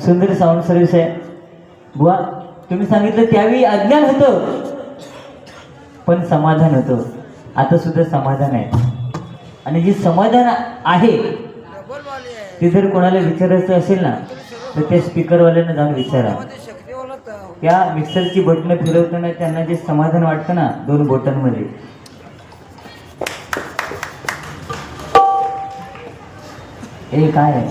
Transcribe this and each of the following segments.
सुंदर sound service आहे बुवा. तुम्ही सांगितलं त्यावेळी अज्ञान होतं पण समाधान होतं. आता सुद्धा समाधान आहे. आणि जे समाधान आहे ते जर कोणाला विचारायचं असेल ना तर त्या स्पीकरवाल्यांना जाऊन विचारा. त्या मिक्सरची बटणं फिरवताना त्यांना जे समाधान वाटतं ना 2 बोटांमध्ये, हे काय आहे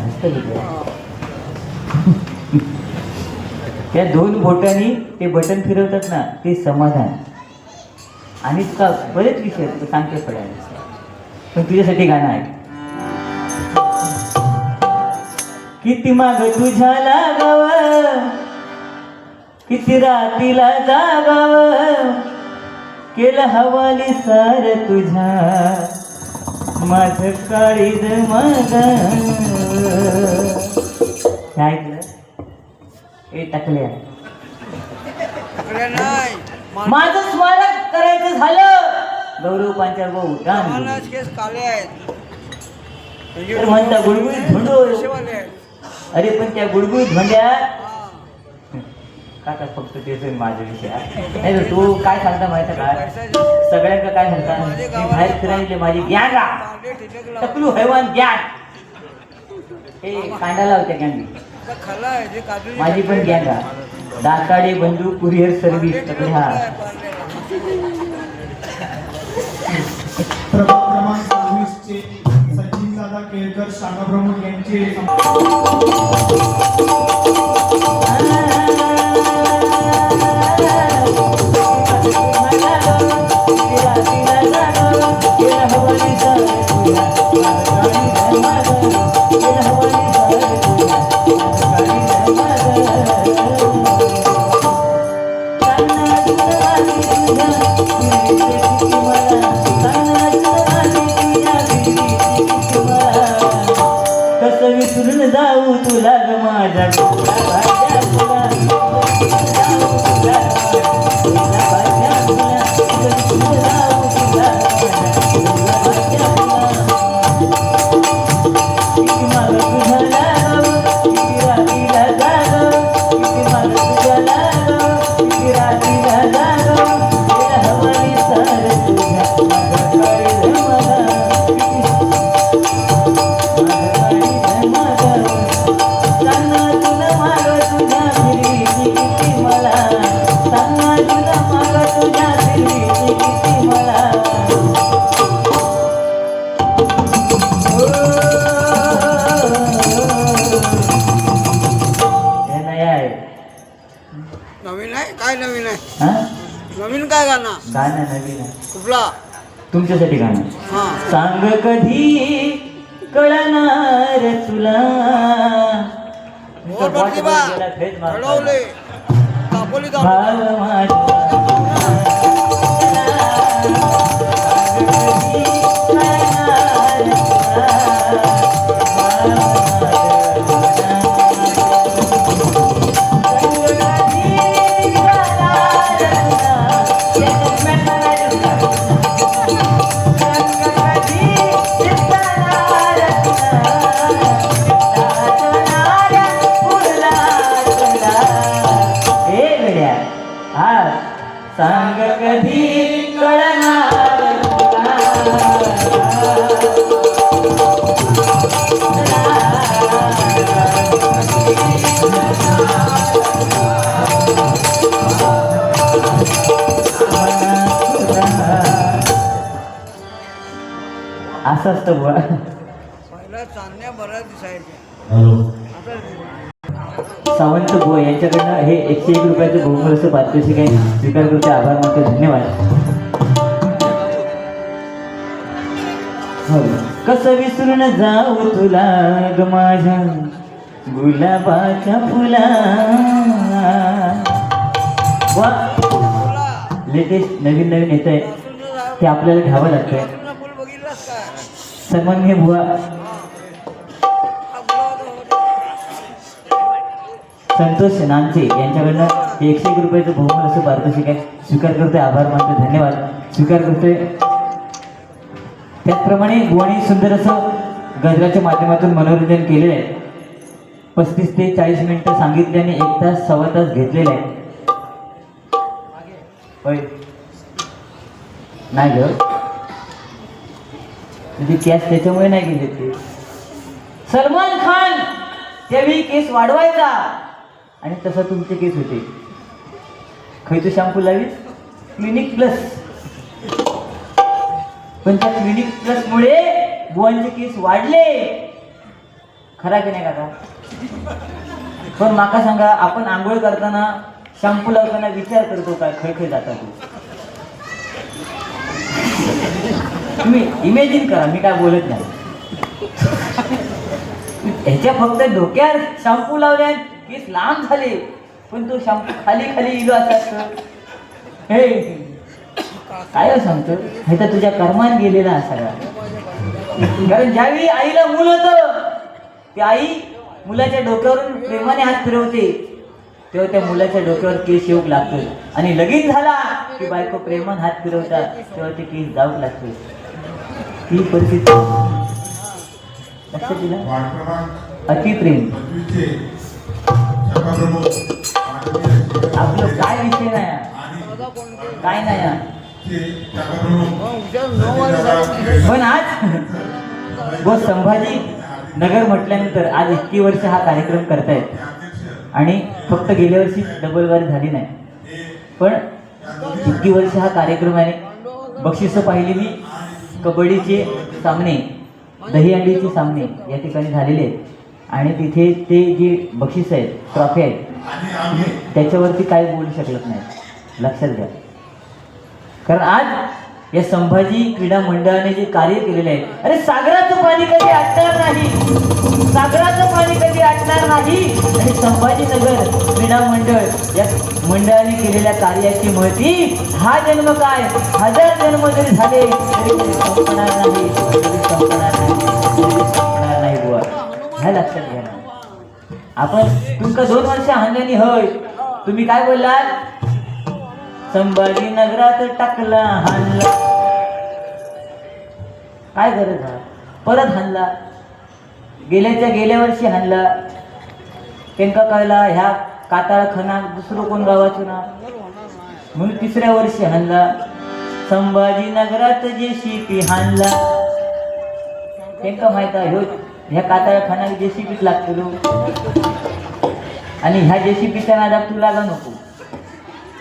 त्या 2 बोटांनी ते बटन फिरवतात ना ते समाधान. आणि का बरेच विषय सांगते पडायला पण तुझ्यासाठी गाणं आहे. किती माग तुझ्या लागाव, किती रातीला जागाव, केलं हवाली सार तुझ्या माझ काळीज मग. काय ऐकलं हे टाकल्या माझं स्मारक करायचं झालं गौरव पांचाळ भाऊ म्हणता गुळगुळीत धोंडो. अरे पण त्या गुळगुळीत धोंड्या काका फक्त तेच माझा विषय नाही. तू काय सांगता माहिती काय सगळ्यांना काय सांगता मी बाहेर फिरायले माझी ज्ञान टकलू हैवान ज्ञान हे कांडाला होत्या ज्ञान माझी पण ज्ञान दाताडे बंधू कुरिअर सर्व्हिस सगळे. हा प्रभाग क्रमांक 26 चे सचिन दादा केळकर शाखा प्रमुख यांचे विसरून जाऊ तुला ग माझ्या नवीन काय गाणं? गाणं नवीन कुठला? तुमच्यासाठी गाणं. सांग कधी कळणार तुला घडवले भाव माझा सांग कधी कळणार असं असतं बुवा. पहिला चांदण्या बऱ्याच दिसायच्या. सावंत बुवा यांच्याकडनं हे 101 रुपयाचं बहुमूल्य पारितोषिक आहे. स्वीकार करते, आभार मानते, धन्यवाद. हो. कसं विसरून जाऊ तुला ग माझ्या गुलाबाच्या फुला. वा लेटेस्ट नवीन नवीन येत आहे ते आपल्याला घ्यावं लागतंय. फुल बघितलंस का? सन्माननीय बुवा संतोष नामचे यांच्याकडनं हे 101 रुपयाचं बहुमूल्य असं पारितोषिक आहे. स्वीकार करतोय, आभार मानतो, धन्यवाद. स्वीकार करतोय. त्याचप्रमाणे बुवानी सुंदर असं गजराच्या माध्यमातून मनोरंजन केलेलं आहे. 35 ते 40 मिनिटं सांगितले आणि 1 तास सव्वा तास घेतलेला आहे. होय नाही ग तुझी कॅश त्याच्यामुळे नाही गेले ते. सलमान खान त्यावेळी केस वाढवायचा आणि तसा तुमचे केस होते. खैतो शॅम्पू लावीत क्लिनिक प्लस, पण त्या क्लिनिक प्लस मुळे बुवांचे केस वाढले. खरा की नाही काका? पण माका सांगा, आपण आंघोळ करताना शॅम्पू लावताना विचार करतो काय खळखळ जाता तू? तुम्ही इमॅजिन करा, मी काय बोलत नाही. ह्याच्या फक्त डोक्यावर शॅम्पू लावल्यात केस लांब झाले, पण तो शॅम्पू खाली खाली इलो असा. हे काय सांगतो, हे तर तुझ्या कर्मात गेलेला सगळा. कारण ज्यावेळी आईला मूल होतं, ती आई मुलाच्या डोक्यावरून प्रेमाने हात फिरवते, तेव्हा त्या मुलाच्या डोक्यावर केस येऊक लागतो. आणि लगीन झाला की बायको प्रेमान हात फिरवतात, तेव्हा ते केस जाऊक लागते. ही परिस्थिती लक्षात दिला. अतिप्रेम आपलं काय विषय नाही, काय नाही. पण आज व संभाजी नगर म्हटल्यानंतर आज 21 वर्ष हा कार्यक्रम करतायत. आणि फक्त गेल्या वर्षी डबलवारी झाली नाही, पण 21 वर्ष हा कार्यक्रम आहे. बक्षिसं पाहिली मी. कबड्डीचे सामने, दहीहंडीचे सामने या ठिकाणी झालेले आहेत. आणि तिथे ते जे बक्षीस आहेत, ट्रॉफी आहेत, त्याच्यावरती काही बोलू शकत नाही. लक्षात घ्या. कारण आज या संभाजी क्रीडा मंडळाने जे कार्य केलेले आहे, अरे सागराचं पाणी कधी आटणार नाही, सागराचं पाणी कधी आटणार नाही. आणि संभाजीनगर क्रीडा मंडळ या मंडळाने केलेल्या कार्याची महती हा जन्म काय 1000 जन्म जरी झाले तरी संपणार नाही, तरी संपणार नाही, तरी संपणार नाही बुवा. ह्या लक्षात घ्या. आपण तुमका 2 वर्ष हाणल्याने होय, तुम्ही काय बोललात? संभाजीनगरात टाकला हाणला, काय गरज आहे? परत हाणला. गेल्या वर्षी हाणला. त्यांका कळला ह्या काताळ खना दुसरं कोण गावाचं ना, म्हणून 3ऱ्या वर्षी हाणला. संभाजीनगरात जेसीपी हाणला. त्यांका माहित आहे ह्या काताळ खाना जेसीपीच लागतो. आणि ह्या जेसीपीच्या नादात तू लागा नको.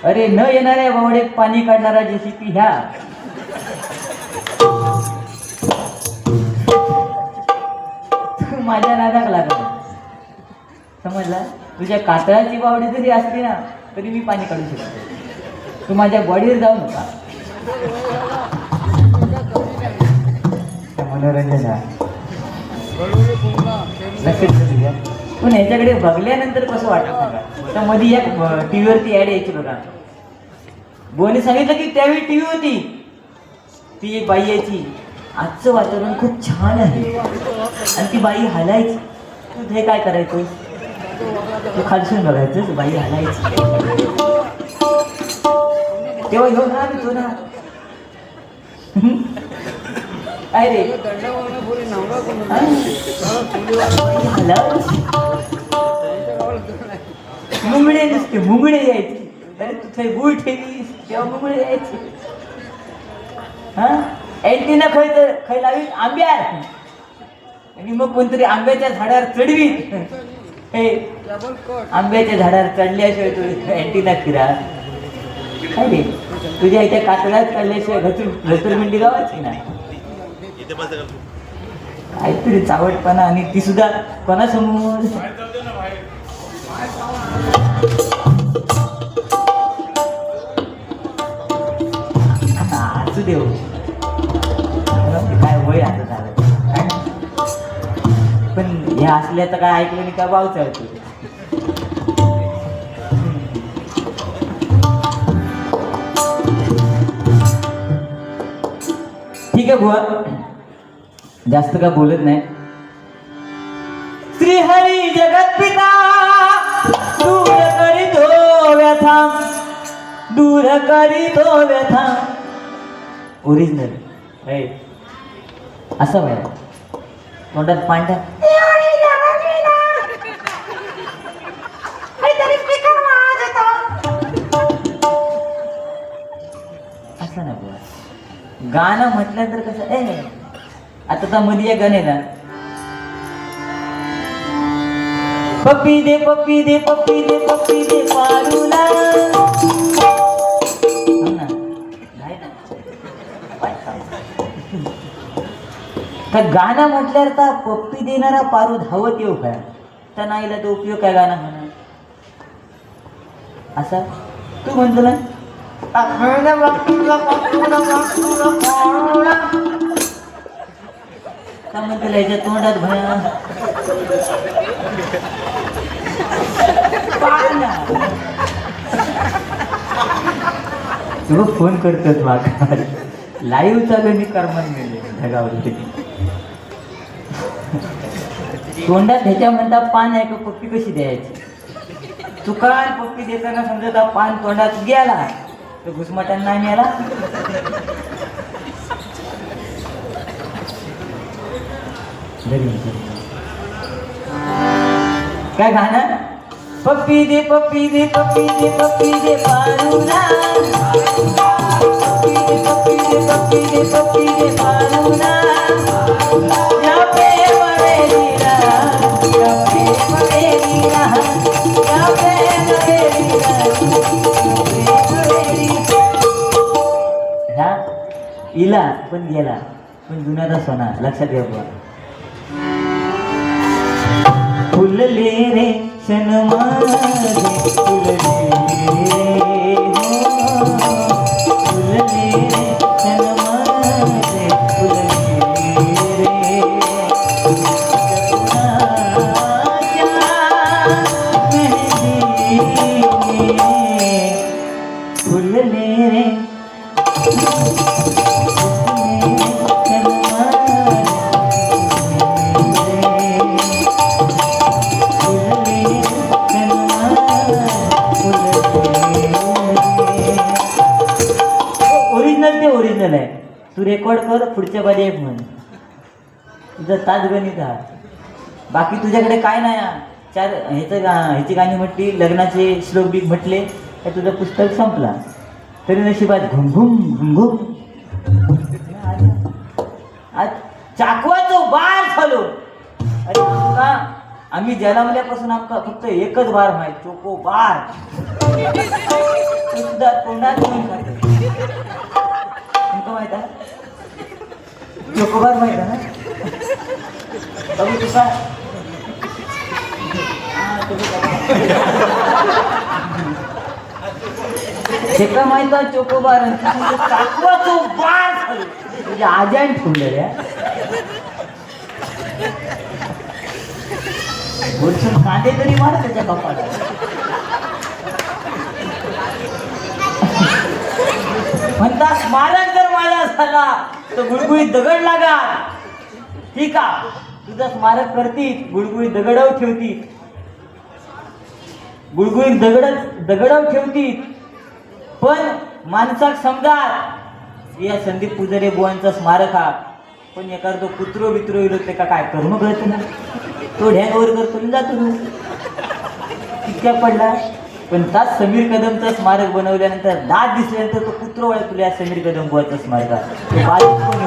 अरे न येणाऱ्या बावडेत पाणी काढणारा जेसीपी ह्या. तू माझ्या नादाक लागला, समजला? तुझ्या कातळाची बावडी जरी असली ना तरी मी पाणी काढू शकतो. तू माझ्या बॉडीवर जाऊ नका. मनोरंजन लक्षात पण ह्याच्याकडे बघल्यानंतर कसं वाटतं सांगा. तर मध्ये एक टीव्हीवरती ऍड यायची बघा. बुवाने सांगितलं की त्यावेळी टीव्ही होती, ती एक बाई यायची, आजचं वातावरण खूप छान आहे, आणि ती बाई हलायची. तू हे काय करायचं, तू खालसून बघायचं, बाई हलायची. तेव्हा घेऊन तो ना काय रे दंडावरून पुरी नवरा कोण हा? बाई हलायची. मुंगळे नसते, मुंगळे यायचे. अरे तू थंय गुळ ठेवीस तेव्हा मुंगळे यायचे. हा अँटीना खय लावी आंब्यार, आणि मग कोणतरी आंब्याच्या झाडावर चढवी. हे डबल कट आंब्याच्या झाडावर चढल्याशिवाय तू अँटीना फिरा काय रे. तुझ्या इथे कातळात चढल्याशिवाय घसरमिंडी गावाची ना. काहीतरी चावटपणा, आणि ती सुद्धा कोणासमोर. असू देऊ काय वय आता झालं काय? पण ह्या असल्याचं काय ऐकलं नाही का भाव चालतो. ठीक आहे बुवा, जास्त का बोलत नाही. श्री हरी जगत पिता दूर करीतो व्यथा, दूर करीतो व्यथा. ओरिजिनल असं वय तोंडात पांढरा असं ना बुवा. गाणं म्हटलं तर कसं आता तर मध्ये एक गाणं आहे ना, पप्पी दे पप्पी दे पप्पी दे पप्पी दे पारूला. हो ना, नाही ना. तर गाणं म्हटल्यावर तर पप्पी देणारा पारू धावत येऊ काय, तर नाहीला तो उपयोग काय गाणं म्हणा. असा तू म्हणतो ना, का म्हणतो याच्या तोंडात भया तू फोन करतोस माका लाईव्ह चालू मी कर्मन मिळले ढगावरती. तोंडात ह्याच्या म्हणता पान आहे का पप्पी कशी द्यायची. तू काय पप्पी देताना समजा पान तोंडात गेला तर घुसमटांना नाही मिळाला. काय गाणं, पप्पी दे पप्पी दे पप्पी दे पप्पी दे पारूला, पप्पी दे पप्पी दे पप्पी दे पप्पी दे पारूला. या प्रेम रे वीरा, या प्रेम रे वीरा, या प्रेम रे वीरा, या प्रेम रे वीरा. ह्या इला पण गेला, पण जुन्याचा सोना लक्षात घ्या बुवा. फुलले रे क्षण माझे फुलले रे, फुलले रे क्षण माझे फुलले रे. फुलले रे ओरिजिनल आहे. तू रेकॉर्ड कर, पुढच्या बारी एक म्हण, तुझं ताज गणित हा. बाकी तुझ्याकडे काय नाही. चार ह्याची गाणी म्हटली, लग्नाचे श्लोक बी म्हटले, तर तुझं पुस्तक संपला. तरी नशिबात घुमघुम घुमघुम आज चाकवाचं बार झालो. अरे आमका आम्ही जन्मल्यापासून आमका फक्त एकच बार माहित, चोको बार. सुद्धा तोंडात घेऊन खाते. तुमका माहित आहे चोकोबार माहित आहे ना. बघू तुका शेका माहित आहे चोकोबार. चाकवाचं बार झालो म्हणजे आजान ठेवलं रे. वरतून कांदे तरी मार त्याच्या कपाळात. म्हणता स्मारक जर माझा झाला तर गुळगुळीत दगड लागा. ठीक आहे, तुझं स्मारक करतील, गुळगुळीत दगडावर ठेवतील, गुळगुळीत दगडावर ठेवतील. पण माणसाक समजा या संदीप पुजारी बुवांचा स्मारक हा, पण एखादं तो कुत्रो बित्रो येलो ते का काय करणं कळत ना, तो ढॅंगवर करतो जातो इतक्या पडला. पण तास समीर कदमचं स्मारक बनवल्यानंतर दात दिसल्यानंतर तो कुत्रो वळ तुला समीर कदम बुवाचा स्मारक तो बाजूच कोण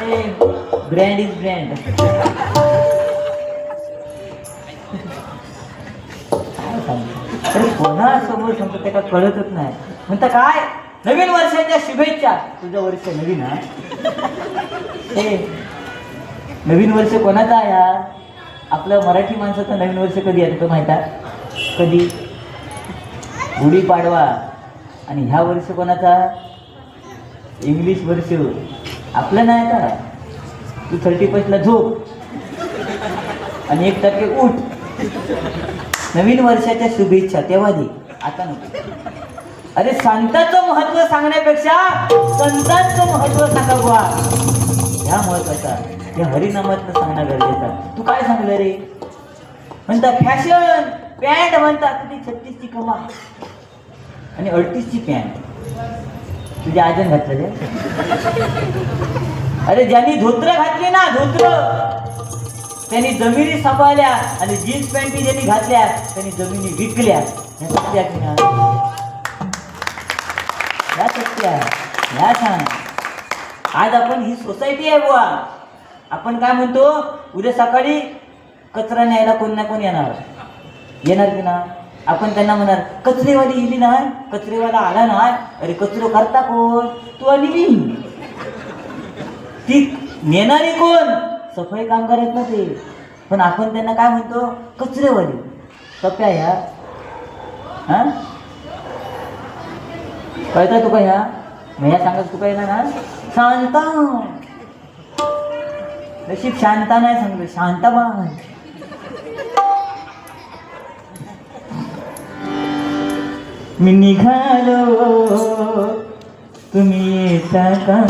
येऊ ब्रँड इज ब्रँड. कोणासमोर सांगतो ते का कळतच नाही. म्हणता काय नवीन वर्षाच्या शुभेच्छा. तुझं वर्ष नवीन आहे हे नवीन वर्ष कोणाचा आहे यार? आपलं मराठी माणसाचं नवीन वर्ष कधी येतं तो माहिती आहे? कधी गुढीपाडवा. आणि ह्या वर्ष कोणाचा? इंग्लिश वर्ष. आपलं नाही का? तू 31ला झोप आणि 1 तारखे उठ. नवीन वर्षाच्या शुभेच्छा तेव्हा दे, आता नको. अरे संतांचं महत्व सांगण्यापेक्षा संतांचं महत्व सांगा बुवा. ह्या महत्वाचा हे हरिनामातनं सांगणं गरजेचं. तू काय सांगलं रे? म्हणता फॅशन पॅन्ट म्हणतात तुझी 36ची कमा आणि 38ची पॅन्ट तुझ्या आजन घातलं रे. अरे ज्यांनी धोत्र घातली ना, धोत्र, त्यांनी जमिनी सांभाळल्या आणि जीन्स पॅन्टी ज्यांनी घातल्या त्यांनी जमिनी विकल्या. ह्या सत्या की ना? ह्या सत्या ह्या सांग. आज आपण ही सोसायटी आहे बुवा. आपण काय म्हणतो, उद्या सकाळी कचरा न्यायला कोण ना कोण येणार की ना? आपण त्यांना म्हणणार कचरेवाली इली ना, कचरेवाला आला ना. अरे कचरो करता कोण? तू आणि मी. ती नेणारी कोण? सफाई कामगार आहेत ना ते. पण आपण त्यांना काय म्हणतो? कचरेवाली. सप्या ह्या हा कळता तुका? ह्या ह्या सांगत तुका येणार ना? शांता. नशीब शांता नाही सांगतो, शांताबाई. मी निघालो तुम्ही येता का?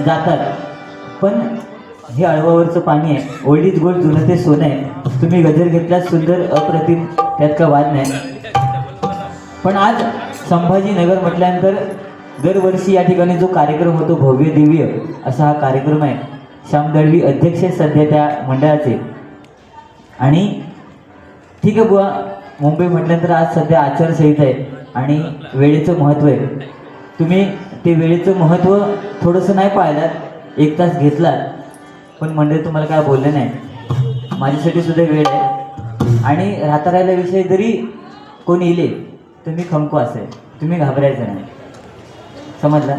जातात. पण हे अळवावरचं पाणी आहे, ओल्ड इज गोल्ड, जुनं ते सोनं आहे. तुम्ही गजर घेतल्यास सुंदर अप्रतिम, त्यात का वाद नाही. पण आज संभाजीनगर म्हटल्यानंतर दरवर्षी या ठिकाणी जो कार्यक्रम होतो, भव्य दिव्य असा हा कार्यक्रम आहे. श्याम दळवी अध्यक्ष सध्या त्या मंडळाचे. आणि ठीक आहे बुवा, मुंबई म्हटल्यानंतर आज सध्या आचारसंहिता आहे आणि वेळेचं महत्त्व आहे. तुम्ही ते वेळेचं महत्त्व थोडंसं नाही पाहिलात, 1 तास घेतलात, पण मंडळी तुम्हाला काय बोलले नाही. माझ्यासाठी सुद्धा वेळ आहे. आणि राहता राहिल्या विषयी जरी कोणी इले तर मी खमको असेल, तुम्ही घाबरायचं नाही, समजला?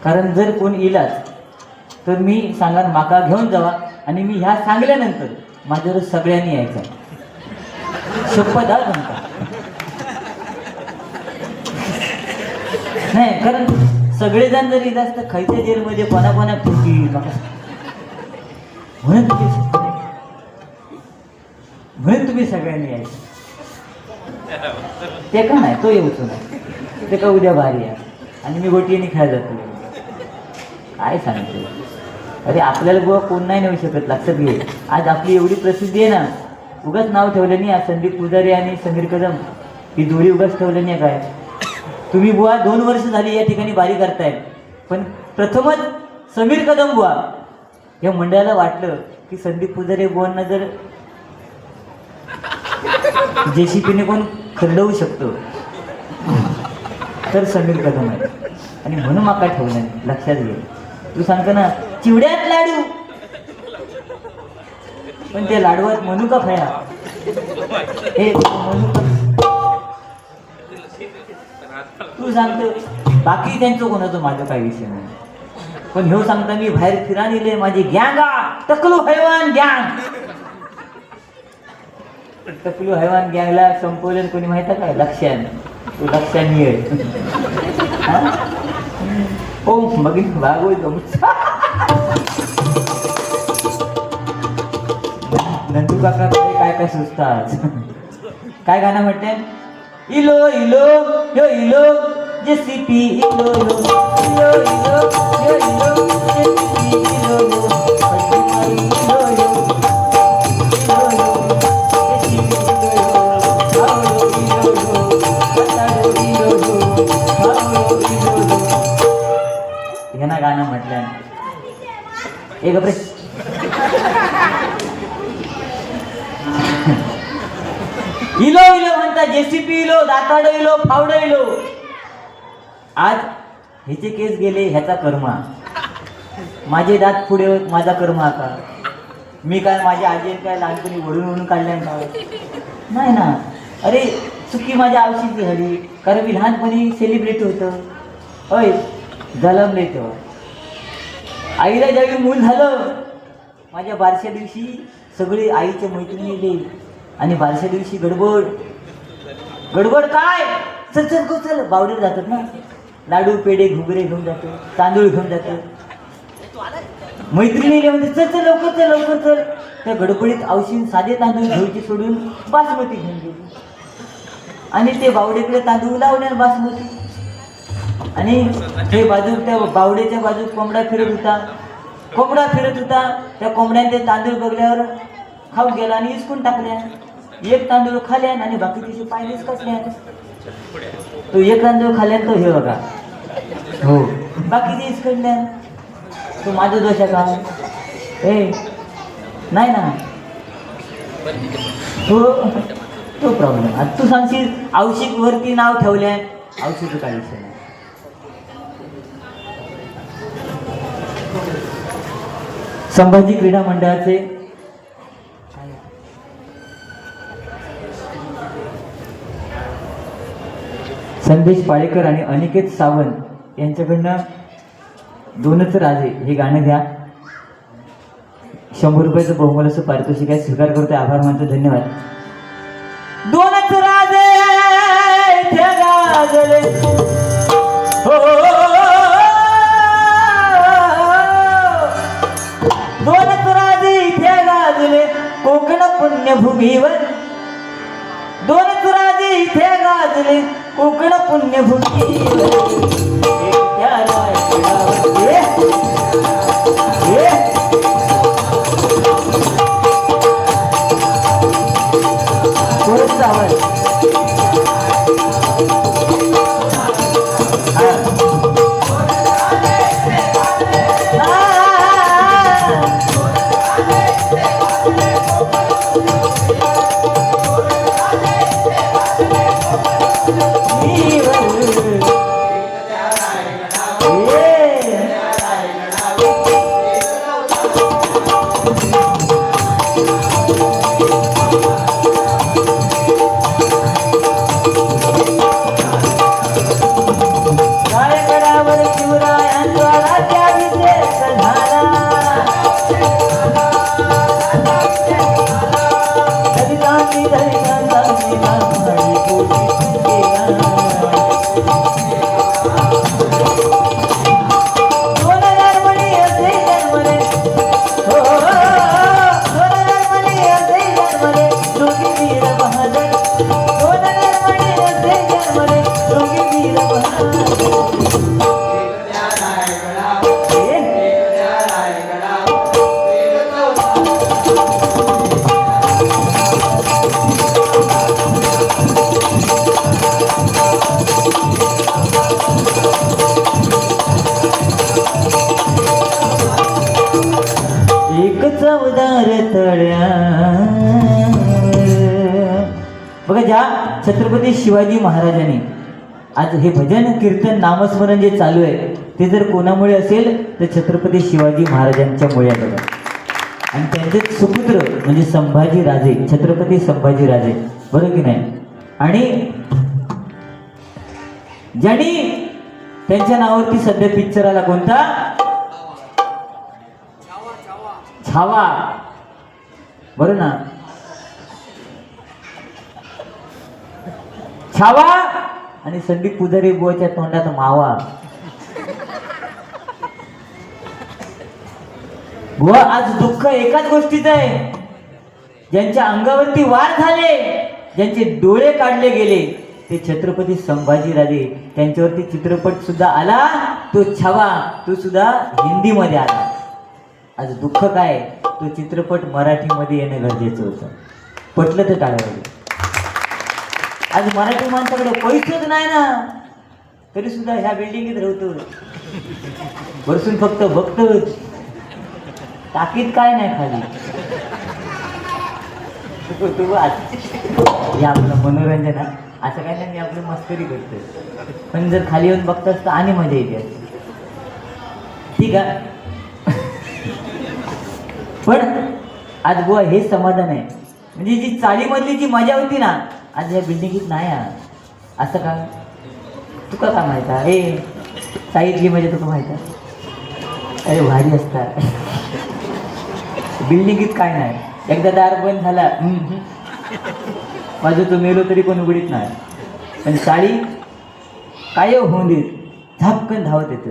कारण जर कोण इलाच तर मी सांगा माका घेऊन जावा आणि मी ह्या सांगल्यानंतर माझ्यावर सगळ्यांनी यायचं. शपथ हा तुमचा. नाही, कारण सगळेजण जर इथं असतं खायच्या जेलमध्ये कोणा फुटी म्हणून तुम्ही सगळ्यांनी यायचं. ते का नाही, तो येऊचो नाही, ते का उद्या भारी आहे आणि मी गोटीने खेळायला जातो. काय सांगतो, अरे आपल्याला बुवा कोण नाही नेऊ शकत. लक्षात घे, आज आपली एवढी प्रसिद्धी आहे ना, उगाच नाव ठेवलं नाही. आज संदीप पुजारी आणि समीर कदम ही जोडी उगाच ठेवलं नाही. काय तुम्ही बुवा 2 वर्ष झाली या ठिकाणी बारी करतायत, पण प्रथमच समीर कदम बुवा या मंडळाला वाटलं की संदीप पुजारी बुवांना जर JCPने कोण खंडवू शकतो तर समीर कदम आहे, आणि म्हणून माका ठेवलं नाही. लक्षात घे, तू सांगतो ना चिवड्यात लाडू, पण ते लाडवात म्हणू का फया हे म्हणू का? तू सांगतो बाकी त्यांचं कोणाचं माझं काही विषय नाही, पण ह्यो सांगता मी बाहेर फिरानिले माझी गँग टकलू हैवान गँग. टकलू हैवान गँगला संपवलं कोणी माहित आहे काय? लक्षात, तू लक्षात ये. हो बघित भागवत नंदू काका काय काय सुचतात. काय गाणं म्हणते? इलो इलो यो इलो JCP इलो इलो इलो इलो यो इलो JCP इलो इलो इलो इलो ह्याना गाणं म्हटलं. एक गप्रे इलो इलो म्हणता JCP इलो दाताड इलो फावड इलो. आज ह्याचे केस गेले, ह्याचा कर्मा. माझे दात पुढे होत, माझा कर्मा का? मी काय माझ्या आजी काय लहानपणी वळून काढल्या का? नाही ना. अरे चुकी माझ्या आवशीची झाली, कारण मी लहानपणी सेलिब्रिटी होतं. अय जलमले तेव्हा आईला ज्यावेळी मूल झालं, माझ्या बारशा दिवशी सगळी आईच्या मैत्रिणी गेली, आणि बारशा दिवशी गडबड गडबड काय, चल चल गो चल, बावडे जातात ना, लाडू पेढे घुगरे घेऊन जातो, तांदूळ घेऊन जातो. मैत्रिणीने म्हणजे चल चल लवकर चल लवकर चल. त्या गडबडीत औषध साधे तांदूळ घ्यायचे सोडून बासमती घेऊन गेली, आणि ते बावडेकडे तांदूळ लावण्यात बासमती, आणि हे बाजू त्या बावडेच्या बाजू कोंबडा फिरत होता. त्या कोंबड्याने ते तांदूळ बघल्यावर खाऊन गेला आणि इसकून टाकल्या. एक तांदूळ खाल्यान आणि बाकीचे पायनेच कसल्या. तो एक तांदूळ खाल्यान तो हे बघा, हो बाकीचे इसकडल्या. तो माझा दोष आहे का? ए नाही ना, तो प्रॉब्लेम. आता तू सांगशील औषध वरती नाव ठेवल्या, औषध काही विषय नाही. संभाजी क्रीडा मंडळाचे संदेश पाळेकर आणि अनिकेत सावंत यांच्याकडनं दोनच राजे हे गाणं घ्या. 100 रुपयाचं बहुमोलाचं पारितोषिक आहे, स्वीकार करतोय, आभार मानतो, धन्यवाद. दोनच राजे इथे गाजले, हो दोनच राजे इथे गाजले कोकण पुण्यभूमीवर. दोनच राजे इथे गाजले कोकण पुण्यभूमीवर. चवदार तळ्या. बघा, ज्या छत्रपती शिवाजी महाराजांनी आज हे भजन कीर्तन नामस्मरण जे चालू आहे ते जर कोणामुळे असेल तर छत्रपती शिवाजी महाराजांच्यामुळे आहे बघा. आणि त्यांचे सुपुत्र म्हणजे संभाजी राजे, छत्रपती संभाजी राजे, बरोबर की नाही. आणि ज्यांनी त्यांच्या नावावरती सध्या पिक्चर आला कोणता, छावा, बरोबर ना, छावा. आणि संदीप पुजारी बुवाच्या तोंडात मावा. बुवा, आज दुःख एकाच गोष्टीचं आहे, ज्यांच्या अंगावरती वार झाले, ज्यांचे डोळे काढले गेले ते छत्रपती संभाजीराजे. त्यांच्यावरती चित्रपट सुद्धा आला, तो छावा, तो सुद्धा हिंदीमध्ये आला. आज दुःख काय, तो चित्रपट मराठीमध्ये येणं गरजेचं होतं. पटलं तर टाळावं. आज मराठी माणसाकडे पैसेच नाही ना, तरी सुद्धा ह्या बिल्डिंगीत राहतो, बसून फक्त बघतो, टाकीत काय नाही खाली. हे आपलं मनोरंजन आहे, असं काय नाही, मी आपली मस्करी करतोय. पण जर खाली येऊन बघतास तर आणि मजा येते. ठीक आहे. पण आज बुवा हे समाधान आहे, म्हणजे जी चाळीमधली जी मजा होती ना, आज या बिल्डिंगीत नाही आहे. असं का, तुका का माहित आहे, हे साईडली मजा तुका माहित आहे. अरे भारी असतात बिल्डिंगीत. काय नाही, एकदा दार बंद झाला, माझं तो मेलो तरी पण उघडीत नाही. पण चाळी काय होऊन देत, झपकन धावत येतं,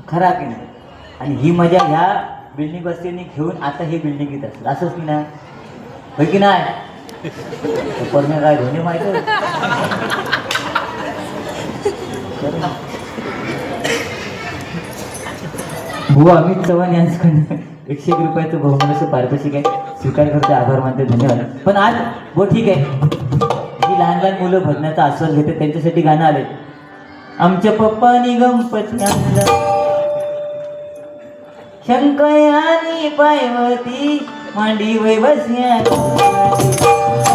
खरा की नाही. आणि ही मजा ह्या बिल्डिंग वस्तीने घेऊन आता हे बिल्डिंगीत असतात, असंच की नाही, होय की नाही. परमे काय धोनी माहित आहे. बुवा अमित चव्हाण यांच्याकडनं 101 रुपयाचं बहुमानाचं पारितोषिक आहे, स्वीकार करते, आभार मानते, धन्यवाद. पण आज हो ठीक आहे, जी लहान लहान मुलं भजनाचा आस्वाद घेते त्यांच्यासाठी गाणं आले. आमच्या पप्पानी गणपती आणला, शंकयानी पार्वती मांडी वै बसल्या,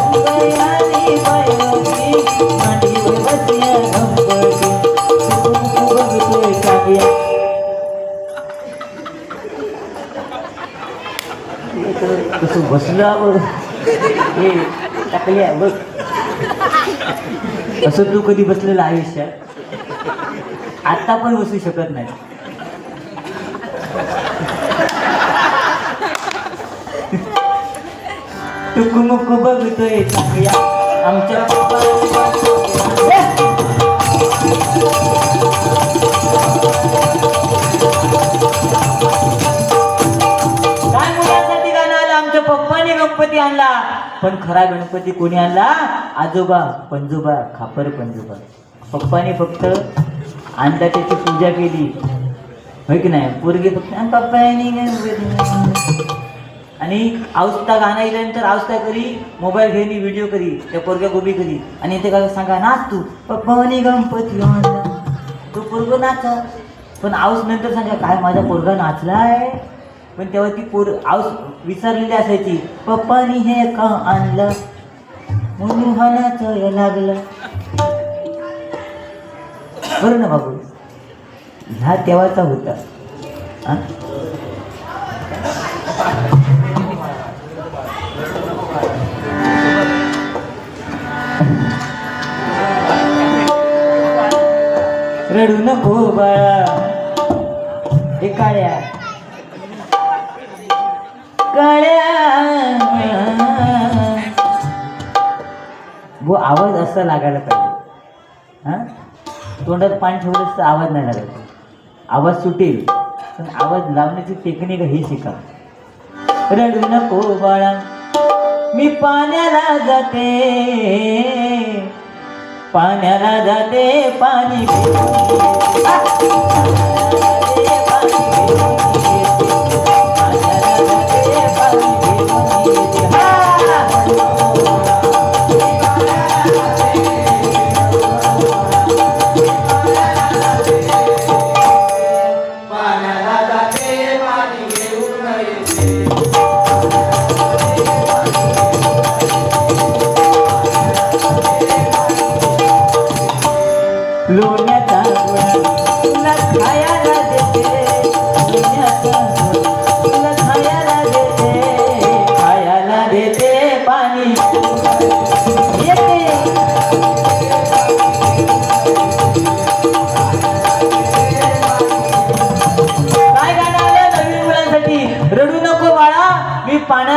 शंकयानी पार्वती मांडी वै बसल्या, गणपती बघतोय काव्या. कसं बसलं हे टाकल्या बघ, असं तू कधी बसलेलं आयुष्यात आता पण बसू शकत नाही. टुकमुक बघतोय चांगल्या आमच्या पप्पाने गणपती आणला. पण खरा गणपती कोणी आणला, आजोबा पंजोबा, खापर पंजोबा. पप्पाने फक्त आणला, त्याची पूजा केली, होय की नाही. पोरगी फक्त पप्पाने गणपती आणि आवस्ता गाणं येल्यानंतर आवस्ता करी, मोबाईल घेणी, व्हिडिओ करी, त्या पोरग्या गोबी करी आणि ते काय सांगा, नाच तू, पप्पाने गणपती आणला, तो पोरग नाचा. पण आऊस नंतर सांगा, काय माझा पोरगा नाचलाय. पण तेव्हा ती आऊस विसरलेली असायची, पप्पानी हे का आणलं म्हणून हा नाचायला लागलं. बरं ना बाबू, ह्या तेव्हाचा होता. रडू नको बाळा, हे काळ्या वो आवाज असा लागायला पाहिजे. हा, तोंडात पाणी ठेवलं तर आवाज नाही लागायचा. आवाज सुटेल पण आवाज लावण्याची टेक्निक हे शिका. रडू नको बाळा, मी पाण्याला जाते, पाण्याला जाते, पाणी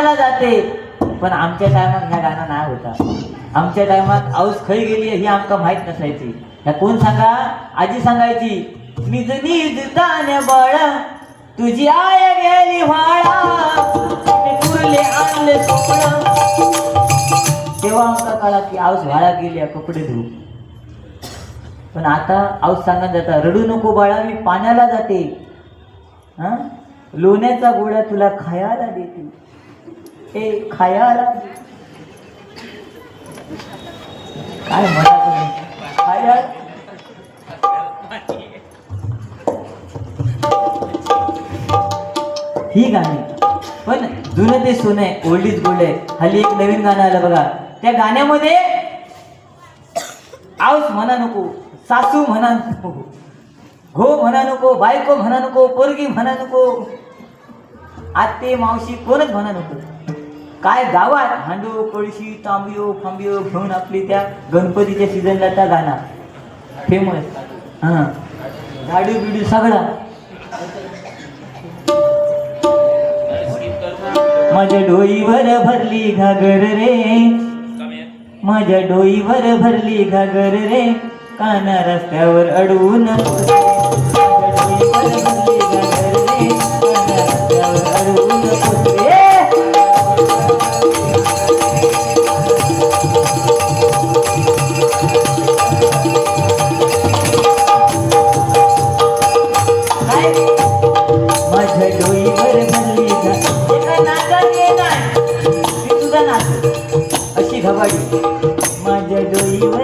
पाण्याला जाते. पण आमच्या टायमात ह्या गाणं नाही होता. आमच्या टायमात आऊस खै गेली ही आमका माहित नसायची. ह्या कोण सांगा? आजी सांगायची, निज निज तान्या बाळा तुझी आय गेली व्हाळा मी कुरले आणले सोपळा. तेव्हा आमका कळा की आऊस व्हाळा गेली कपडे धुऊ. पण आता आऊस सांगा जाता, रडू नको बाळा मी पाण्याला जाते. हा, लोण्याचा गोळा तुला खायला देते. ए खायला काय म्हणा खायला. ही गाणी पण जुनं ते सोनं आहे, ओल्ड इज गोल्ड आहे. हल्ली एक नवीन गाणं आलं बघा. त्या गाण्यामध्ये आऊस म्हणा नको, सासू म्हणा नको, हो म्हणा नको, बायको म्हणा नको, पोरगी म्हणा नको, आत्ते मावशी कोणच म्हणा नको. काय गावात हांडो कळशी तांबियो फांबियो घेऊन आपली त्या गणपतीच्या सीझनला त्या गाणं फेमस. हा, झाडू बिडू सगळा. माझ्या डोईवर भरली घागर रे, माझ्या डोईवर भरली घागर रे, काना रस्त्यावर अडवून माझ्या डोईवर भरली घागर रे, काना रस्त्यावर अडवून रे. माझ्या डोईवर भरली अशी घबाडी. माझ्या डोईवर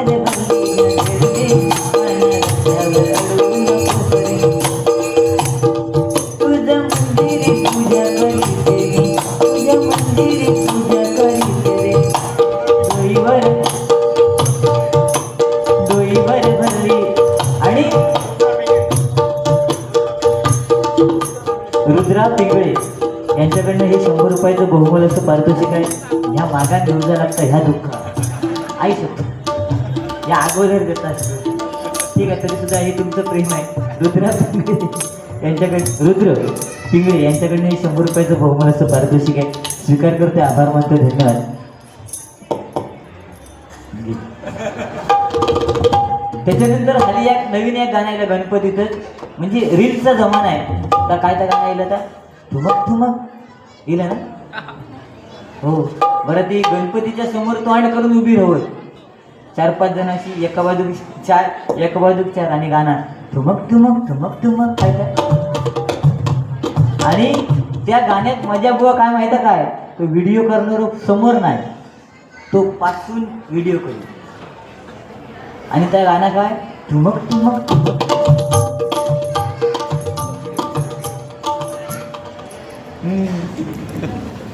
तुझ्या मंदिरी पूजा करी, तुझ्या मंदिरी पूजा करी. डोईवर डोईवर भरली. आणि रुद्रा पिंगळे यांच्याकडनं हे 100 रुपयाचं बहुमोल असं पारितोषिक आहे. ह्या मागात देऊ जा लागतं ह्या दुःख आई शकतो या अगोदर देतात. ठीक आहे, तरी सुद्धा हे तुमचं प्रेम आहे. रुद्रा पिंगळे यांच्याकडे रुद्र पिंगळे यांच्याकडनं हे 100 रुपयाचं बहुमोल असं पारितोषिक आहे. स्वीकार करते, आभार मानतो, धन्यवाद. त्याच्यानंतर हल्ली एक नवीन एक गाणं आलं गणपतीतच, म्हणजे रील्सचा जमाना आहे. तर काय त्या गाणं आलं तर ठुमक ठुमक गेलं ना. हो बरं, ती गणपतीच्या समोर तोंड करून उभी राहत 4-5 जणांशी एका बाजूक 4 एका बाजूक 4 आणि गाणं ठुमक ठुमक ठुमक ठुमक काय काय. आणि त्या गाण्यात मजा बुवा काय माहिती काय, तो व्हिडिओ करणार समोर नाही, तो पासून व्हिडिओ करू. आणि त्या गाणं काय ठुमक ठुमक ठुमक.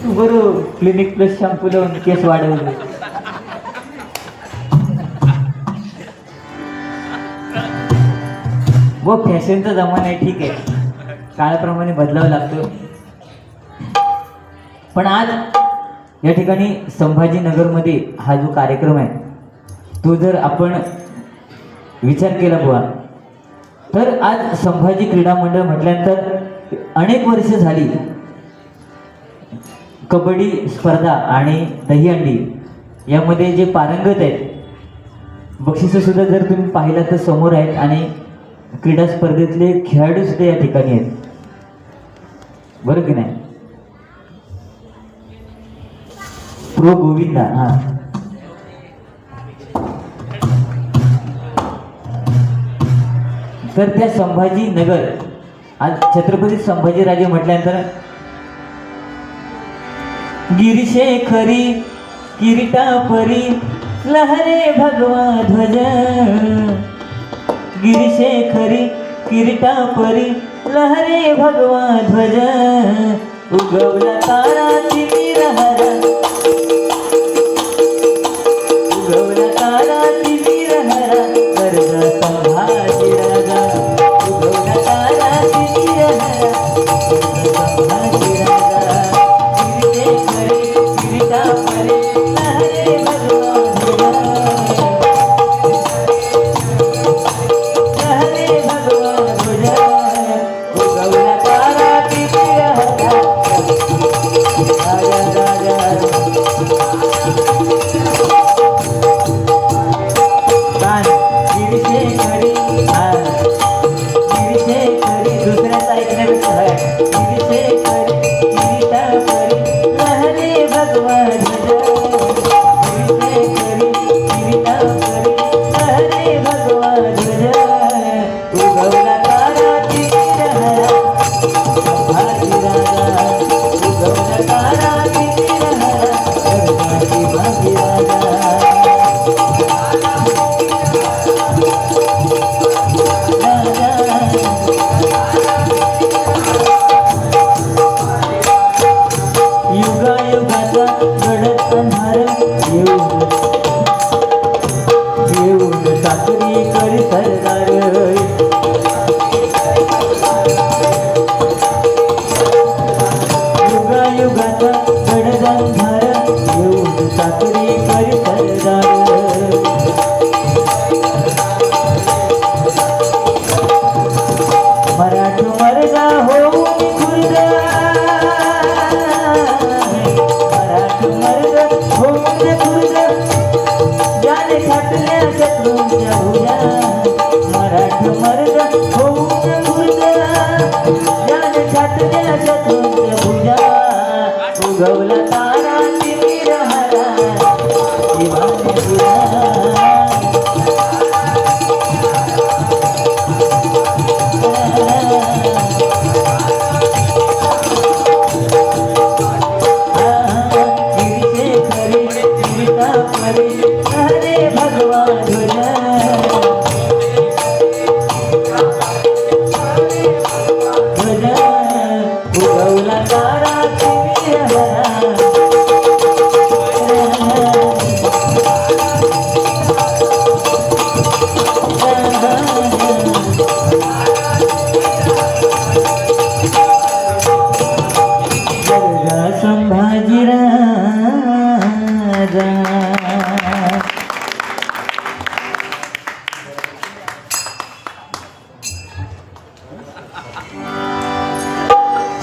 बरोबर, क्लिनिक प्लस शॅम्पू लावून केस वाढवले. व फॅशनचा जमाना आहे, ठीक आहे, काळाप्रमाणे बदलावं लागतं. पण आज या ठिकाणी संभाजीनगरमध्ये हा जो कार्यक्रम आहे तो जर आपण विचार केला बुवा, तर आज संभाजी क्रीडा मंडळ म्हटल्यानंतर अनेक वर्ष झाली कबड्डी स्पर्धा आणि दहीहंडी यामध्ये जे पारंगत आहेत, बक्षिसं सुद्धा जर तुम्ही पाहिलं तर समोर आहेत. आणि क्रीडा स्पर्धेतले खेळाडू सुद्धा या ठिकाणी आहेत, बरं की नाही. प्रो गोविंदा, हा तर त्या संभाजीनगर आज छत्रपती संभाजीराजे म्हटल्यानंतर गिरीशेखरी किरीटा परी लहरे भगवा ध्वज, गिरीशेखरी किरीटा परी लहरे भगवा ध्वज, उगवला ताराची विरहरा, उगवला ताराची विरहरा, गरजा संभाजी राजा, उगवला ताराची विरहरा, गरजा संभाजी राजा, गिरीशेखरी किरीटा परी लहरे भगवा ध्वज, लहरे भगवा ध्वज, उगवला ताराची विरहरा, राजा राजा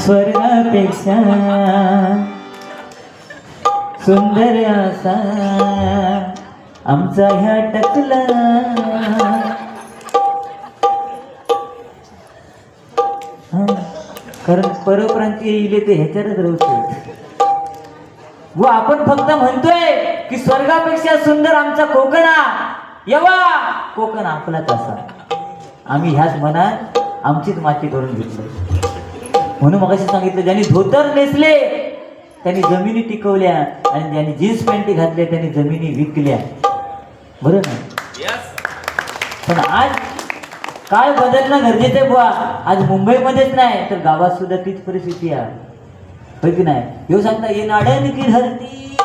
स्वर्गापेक्षा सुंदर असा आमचा ह्या टकला. कारण परप्रांतीय इले ते ह्याच्यातच राहू शकत व आपण फक्त म्हणतोय की स्वर्गापेक्षा सुंदर आमचा कोकणा यवा कोकण आपलाच असा. आम्ही ह्याच मनात आमचीच माती करून घेतली. म्हणून मग सांगितलं ज्यांनी धोतर नेसले त्यांनी जमिनी टिकवल्या आणि ज्यांनी जीन्स पॅन्टी घातल्या त्यांनी जमिनी विकल्या. बरं ना. पण आज काळ बदलणं गरजेचं आहे बुवा. आज मुंबईमध्येच नाही तर गावात सुद्धा तीच परिस्थिती आहे. होय की नाही. ह्यो सांगता ये नाडन की धरती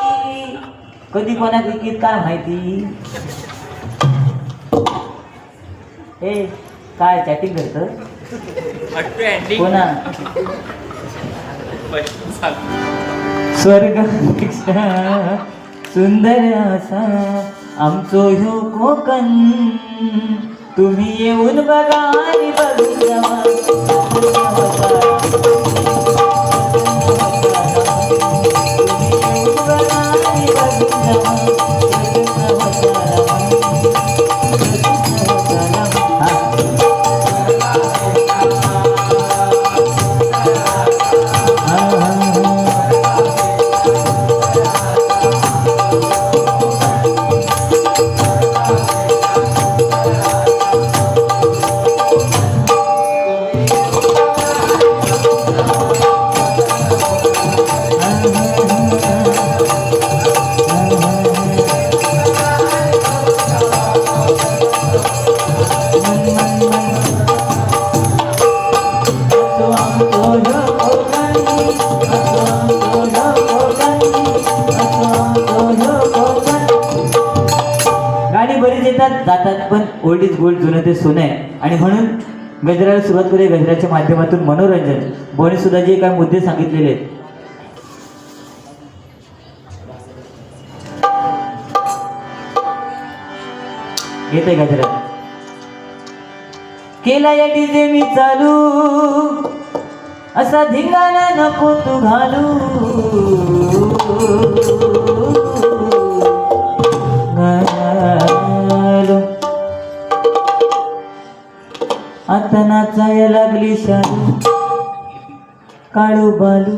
कधी कोणा विकीत काय माहिती. ए काय चॅटिंग करत कोणा. स्वर्गापेक्षा सुंदर असा आमचो ह्यो कोकण. तुम्ही येऊन बघा आणि बघून जावा. गाडी बरीच येतात जातात पण ओल्ड इज गोल्ड जुनं ते सोनं आहे. आणि म्हणून गजराला सुरुवात करूया. गजराच्या माध्यमातून मनोरंजन बोने सुद्धा जे काही मुद्दे सांगितलेले आहेत. येते गजरा. केला या डीजे मी चालू असा धिंगाणा नको तू घालू. आता नाचाया लागली शालू काळू बालू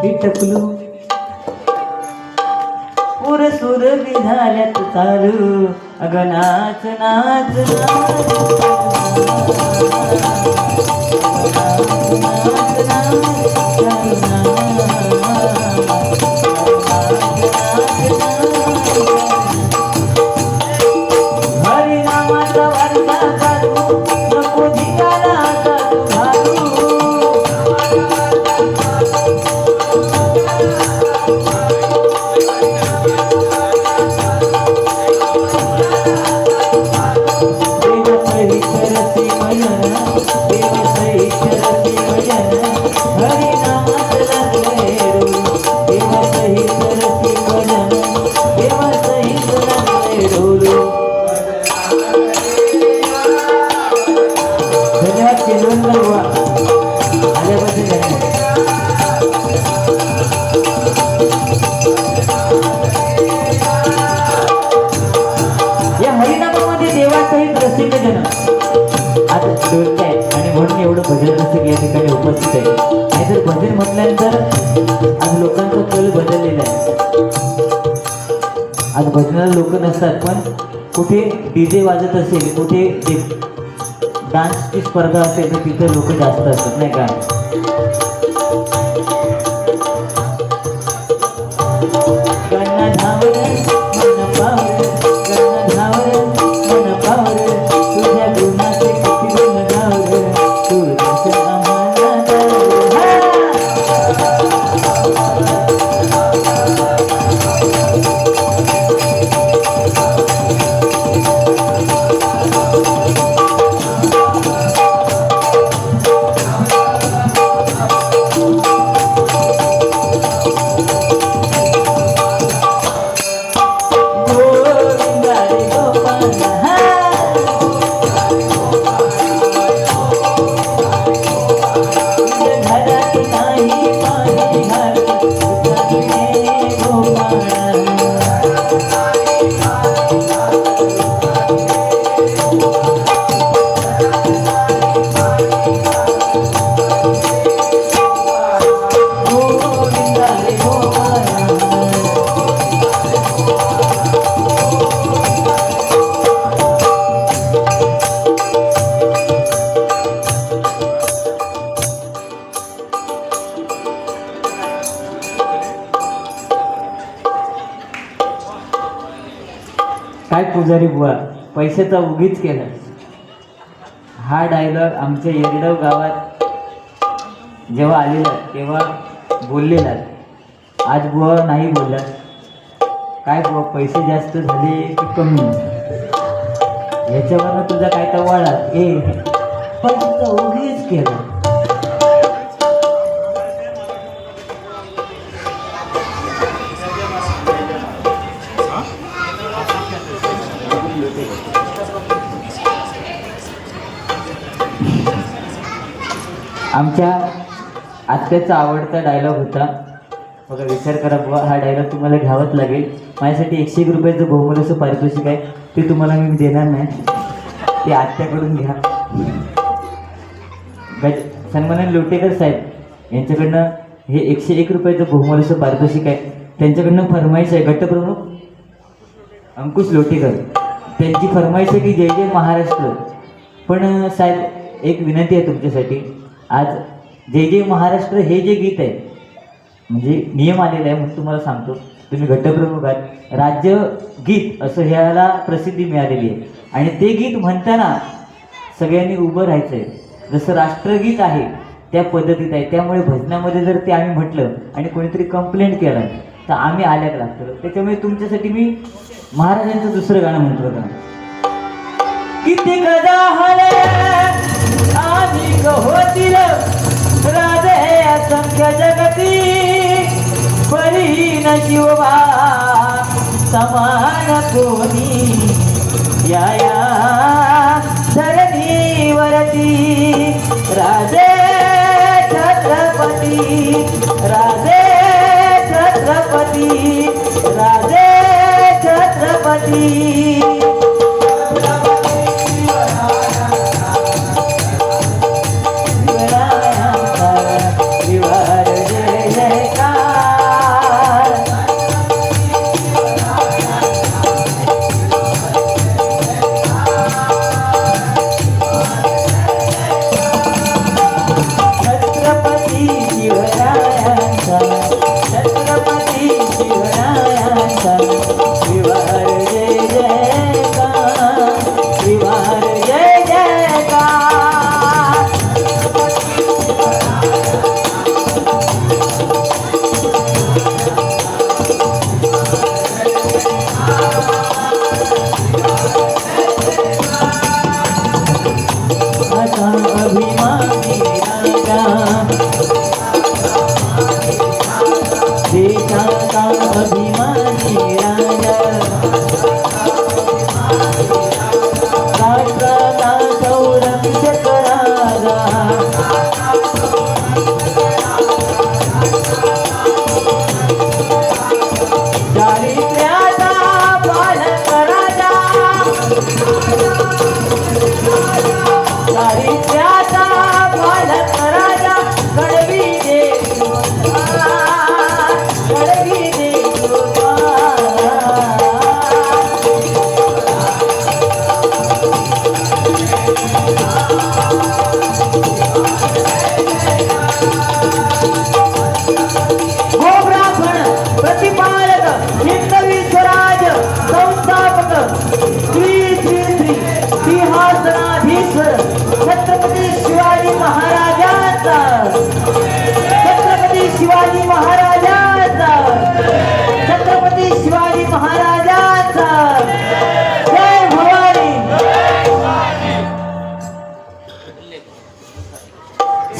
इटकलू पुर सुर बी झाल्यात चालू. अग नाच नाच हरिनामाचा वारसा चालू नको धिंगाणा आता तू घालू. या हरिनामामध्ये देवासहित रसिक जन आज डोलत आहेत आणि म्हणून एवढं भजन रसिक या ठिकाणी उपस्थित आहे. नाहीतर भजन म्हटल्यानंतर आज लोकांचा कल बदललेला आहे. आज भजनाला लोक नसतात पण कुठे डीजे वाजत असेल कुठे डान्सची स्पर्धा असेल तर तिथे लोक जास्त असतात नाही का. तुझ्या गुणाचे किती गुण गावर तू पुजारी बुवा पैशाचा उगीच केला. हा डायलॉग आमच्या येरडव गावात जेव्हा आलेला तेव्हा बोललेला. आज बुवा नाही बोलला. काय बुवा पैसे जास्त झाले की कमी ह्याच्यावरनं तुझा काय तर वाढा पैशाचा उगीच केला. आमच्या आत्याचा आवडता डायलॉग होता बघा. विचार करा बुवा, हा डायलॉग तुम्हाला घ्यावाच लागेल. माझ्यासाठी 101 रुपयाचं बहुमूल्याचं पारितोषिक आहे, ते तुम्हाला मी देणार नाही, ते आत्याकडून घ्या. सन्माननीय लोटेकर साहेब यांच्याकडनं हे 101 रुपयाचं बहुमूल्याचं पारितोषिक आहे. त्यांच्याकडनं फरमाईश आहे. गटप्रमुख अंकुश लोटेकर त्यांची फरमाईश आहे की जय जय महाराष्ट्र. पण साहेब एक विनंती आहे तुमच्यासाठी. आज जय जय महाराष्ट्र हे जे गीत आहे म्हणजे नियम आलेला आहे म्हणून तुम्हाला सांगतो. तुम्ही घटप्रमुख आहात. राज्य गीत असं ह्याला प्रसिद्धी मिळालेली आहे आणि ते गीत म्हणताना सगळ्यांनी उभं राहायचं आहे. जसं राष्ट्रगीत आहे त्या पद्धतीत आहे. त्यामुळे भजनामध्ये जर ते आम्ही म्हटलं आणि कोणीतरी कंप्लेंट केलं तर आम्ही आल्याक लागतो. त्याच्यामुळे तुमच्यासाठी मी महाराजांचं दुसरं गाणं म्हणतो का. किती गजाहले आणि होतील राजे असंख्य जगती परी न शिवबा समान कोणी या धरणीवरती राजे छत्रपती राजे छत्रपती राजे छत्रपती.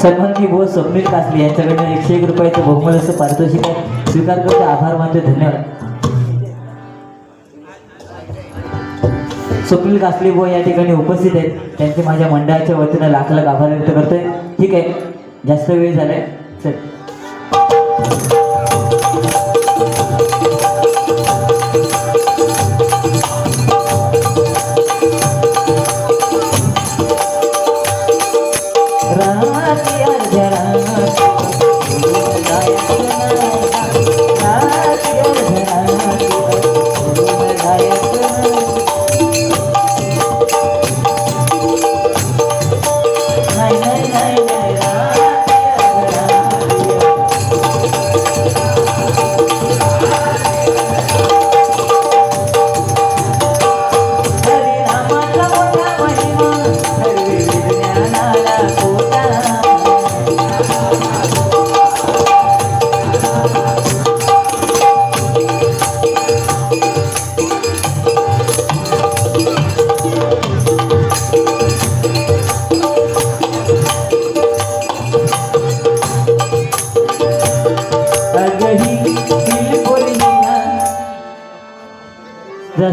सन्माननीय भाऊ स्वप्नील कासले यांच्याकडनं 101 रुपयाचं बहुमूल्याचं पारितोषिक आहे. स्वीकार करतो. आभार मानतो. धन्यवाद. स्वप्नील कासले भाऊ या ठिकाणी उपस्थित आहेत. त्यांचे माझ्या मंडळाच्या वतीनं लाख लाख आभार व्यक्त करतोय. ठीक आहे, जास्त वेळ झालाय. चल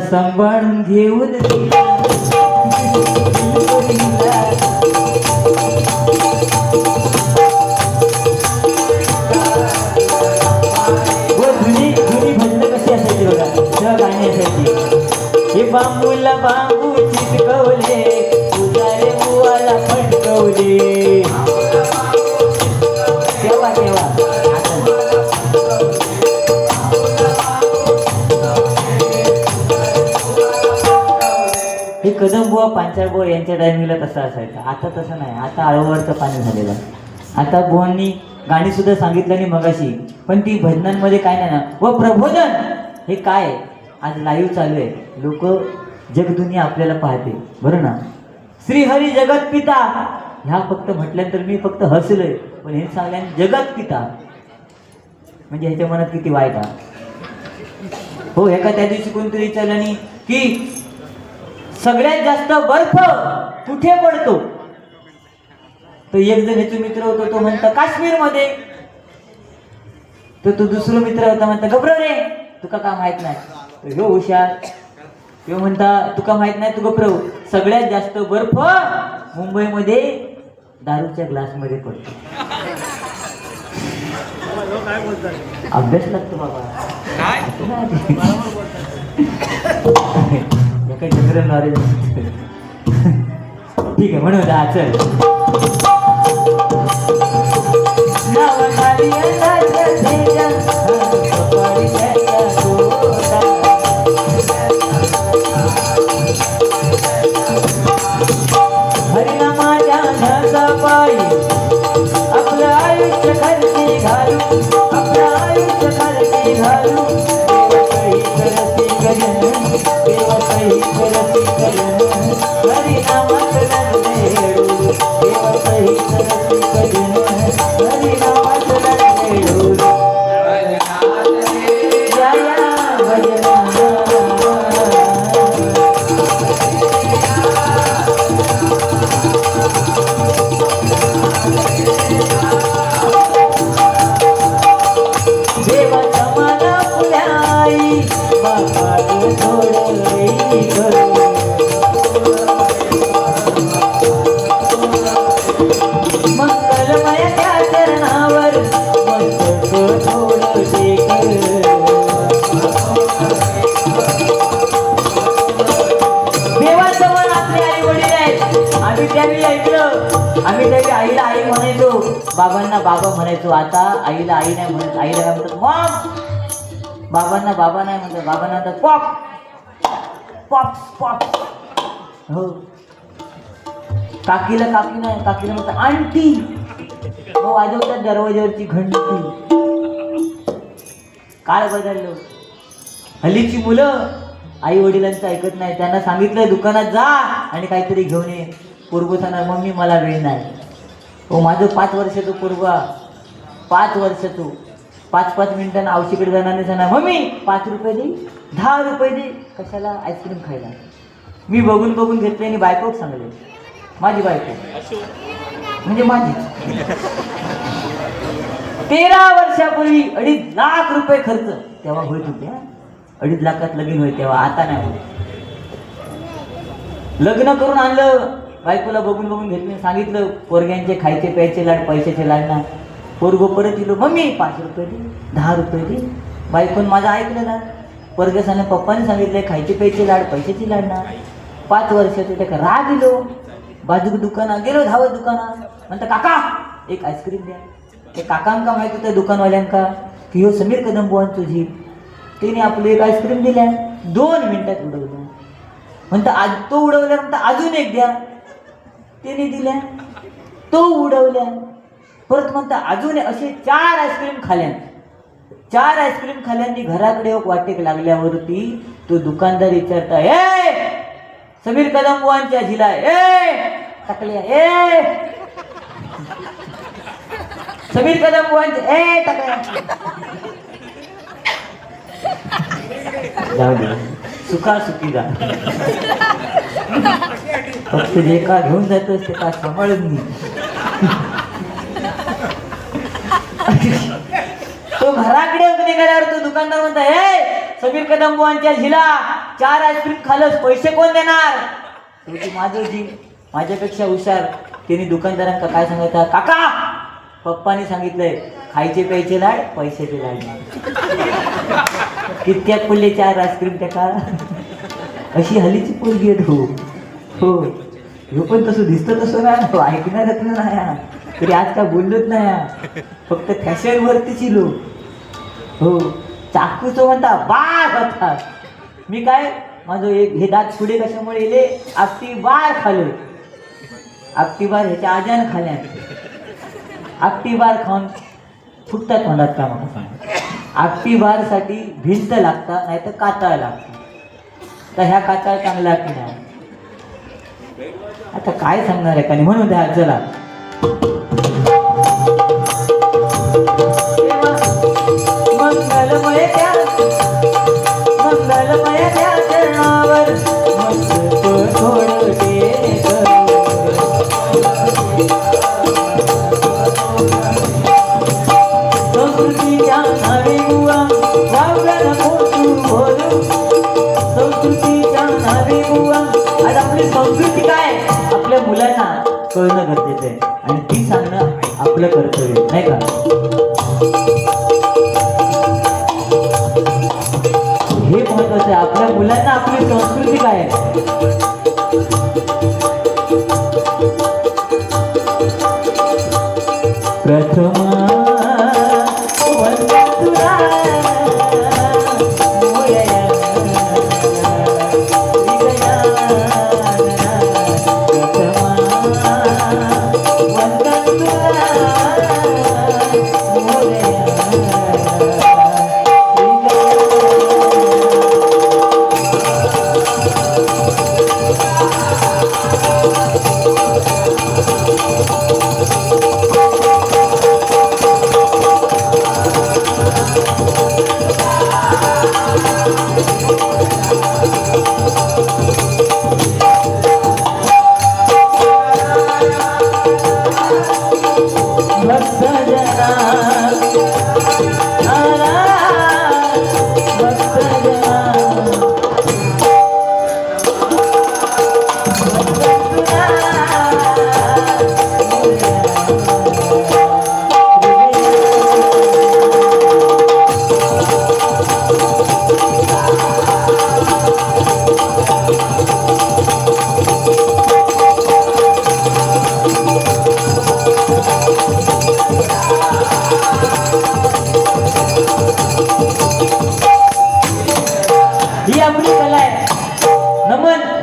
सांभाळून घेऊन दिला. व जुनी जुनी भजनं कशी असायची बघा, तेव्हा गाणी असायची. हे बांबूला बांबू चिटकवले, उजारे बुवाला फटकवले. तेव्हा तेव्हा हे कदम बुवा पांचाळ बुवा यांच्या टायमिंगला तसं असायचं. आता तसं नाही, आता आळूवरचं पाणी झालेलं आहे. आता बुवांनी गाणी सुद्धा सांगितलं नाही मगाशी, पण ती भजनांमध्ये काय नाही ना. व प्रबोधन हे काय आहे? आज लाईव्ह चालू आहे, लोक जगदुनिया आपल्याला पाहते, बरं ना. श्रीहरी जगत पिता ह्या फक्त म्हटल्यानंतर मी फक्त हसलोय, पण हे सांगल्याने जगत पिता म्हणजे ह्याच्या मनात किती वाईट आहे. हो, एका त्या दिवशी कोणतरी विचारलं नाही की सगळ्यात जास्त बर्फ कुठे पडतो, तर एक जण ह्याचा मित्र होतो, तो म्हणता काश्मीरमध्ये. तर तो दुसरा मित्र होता, म्हणता गब्र रे तुका का माहित नाही. तर ह्यो हुशार, ह्यो म्हणता तुका माहित नाही, तू गब्र. सगळ्यात जास्त बर्फ मुंबईमध्ये दारूच्या ग्लासमध्ये पडतो. अभ्यास लागतो बाबा, काही जनरल नॉलेज. ठीक आहे, म्हणून चल. हरिनामाच्या ढगापायी आपलं आयुष्य खर्ची घालू, आपलं आयुष्य खर्ची घालू. देवसही करसी गजन, देवसही करसी गजन, हरिनामात रंगेळू. देवसही करसी गजन, हरिनामात रंगेळू. या या भजना देवाचा मला फुलाई बापाट थोडं करू. मंगलमय त्या चरणावर मस्तक थोडं टेक. देवाचं मन आपले आई वडील आहेत. आम्ही त्यावेळी ऐकलं, आम्ही त्यावेळी आईला आई म्हणायचो, बाबांना बाबा म्हणायचो. आता आईला आई नाही म्हणत, आईला काय म्हणतात मॉम. बाबांना बाबा नाही म्हणतात, बाबांना म्हणतात पॉप पॉप पॉप. हो, काकीला काकी नाही, काकीला म्हणतात आंटी. हो, वाजवतात दरवाज्यावरची घंटी. काळ बदललो. हल्लीची मुलं आई वडिलांचं ऐकत नाही. त्यांना सांगितलं दुकानात जा आणि काहीतरी घेऊन ये. पूर्व सांगणार मम्मी मला वेळ नाही. हो, माझं 5 वर्षाचं पूर्वा, 5 वर्षाचं 5-5 मिनिटांना औषधकडे जाणार नाही. सांगणार मम्मी 5 रुपये दे, 10 रुपये दे. कशाला? आईस्क्रीम खायला. मी बघून बघून घेतले आणि बायको सांगले, माझी बायको म्हणजे माझी. 13 वर्षापूर्वी 2.5 लाख रुपये खर्च तेव्हा होत होते. 2.5 लाखात लगीन होय तेव्हा, आता नाही होत. लग्न करून आणलं, बायकोला बघून बघून घेतले, सांगितलं पोरग्यांचे खायचे प्यायचे लाड, पैशाचे लाड ना. पोरगो परत येलो, मम्मी 5 रुपये दे, 10 रुपये दे. बायकोन माझं ऐकलं ना. पोरगे सांगणे पप्पाने सांगितले खायचे प्यायचे लाड, पैशाची लाड ना. 5 वर्षाचे त्या राग दिलो. बाजूक दुकानात गेलो, धावत दुकानात. म्हणतं काका एक आईस्क्रीम द्या. ते काकांका माहित होतं दुकानवाल्यांका की हो समीर कदम बुवांचं जीप. त्याने आपलं एक आईस्क्रीम दिल्या, 2 मिनिटात उडवलं. म्हणतं आज तो उडवल्या, म्हणतं अजून एक द्या. त्याने दिल्या, तो उडवल्या. परत म्हणतं अजून असे 4 आईस्क्रीम खाल्या. 4 आईस्क्रीम खाल्यांनी घराकडे एक वाटेक लागल्यावरती तो दुकानदार विचारता, ए समीर कदम बुवांच्या झिला, ए टाकल्या, ए समीर कदम बुवांच्या, ए टाकल्या. जाऊ दे, सुखा सुखी जा. फक्त जे का घेऊन जातोस ते का सांभाळून घे. तो घराकडे निघाल्यावर तो दुकानदार म्हणता, हे समीर कदम बुवांच्या झिला 4 आईस्क्रीम खालस, पैसे कोण देणार? शेवटी माझं जी माझ्यापेक्षा हुशार त्यांनी दुकानदारांका काय सांगायचं, काका पप्पानी सांगितलंय खायचे प्यायचे लाड, पैशाचे लाड नाही. कितक्यात पडले 4 आईस्क्रीम त्या अशी हल्लीची पोरगी आहेत. हो ह्यो पण तसं दिसतं तसं ना, ऐकणारच ना, तरी आज काय बोललोच नाही, फक्त फॅशनवरतीची लोक. हो चाकूचं म्हणता बार होता. मी काय माझं एक हे दात पुढे कशामुळे येले, आपटी बार खाल्लं. आपटी बार ह्याच्या आज्यानं खाल्ल्यात. आपटी बार खाऊन फुटतात तोंडात का मला सांग. आपटी बारसाठी भिंत लागतात, नाही तर काचाळ लागतात. तर ह्या काचाळ चांगला की नाही, आता काय सांगणार आहे का नाही, म्हणून द्या चला. मंगलमय त्या मंगलमय त्या चरणावर मस्त थोडं संस्कृतीच्या नावे बुवा वावड्याला मोठू बोलू. संस्कृतीच्या नावे बुवा, आज आपली संस्कृती काय आपल्या मुलांना कळणं गरजेचं आहे आणि ती सांगणं आपलं कर्तव्य नाही का. हे महत्वाचं आहे, आपल्या मुलांना आपली संस्कृती काय आहे. प्रथमा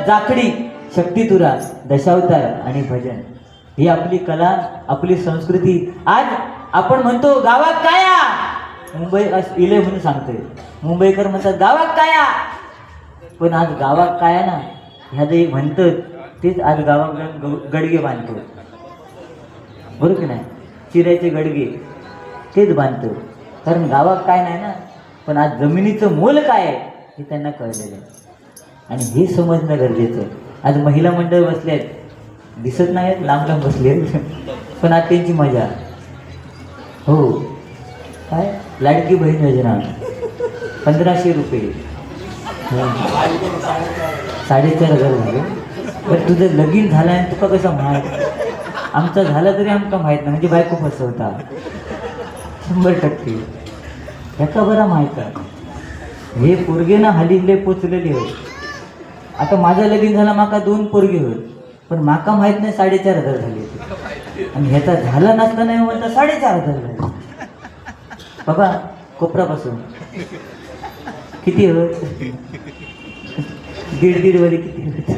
जाखडी, शक्तितुरा, दशावतार आणि भजन ही आपली कला, आपली संस्कृती. आज आपण म्हणतो गावात काया, मुंबई इले म्हणून सांगतोय, मुंबईकर म्हणतात गावात काया, पण आज गावात काया ना ह्या जे म्हणतात तेच आज गावात गडगे बांधतो, बरोबर की नाही. चिऱ्याचे गडगे तेच बांधतो, कारण गावात काय नाही ना. पण आज जमिनीचं मोल काय आहे हे त्यांना कळलेलं आहे आणि हे समजणं गरजेचं आहे. आज महिला मंडळ बसले आहेत, दिसत नाहीत, लांब लांब बसले आहेत, पण आज त्यांची मजा. हो काय लाडकी बहीण योजना 1500 रुपये, 4,500 झाले. पण तुझं लगीन झालं आणि तुका कसं माहीत, आमचा झाला तरी आमका माहीत नाही, म्हणजे बायको फसवता 100%. ह्याचा बरा माहीत आहे, हे पोरगे ना हल्लीले पोचलेली होय. आता माझं लगीन झालं, माका 2 पोरगे होत, पण माका माहीत नाही 4,500 झाले, आणि ह्याचा झाला नसता नाही म्हणता 4,500 झाले. बाबा कोपरापासून किती होत, 1.5 वाली किती होत,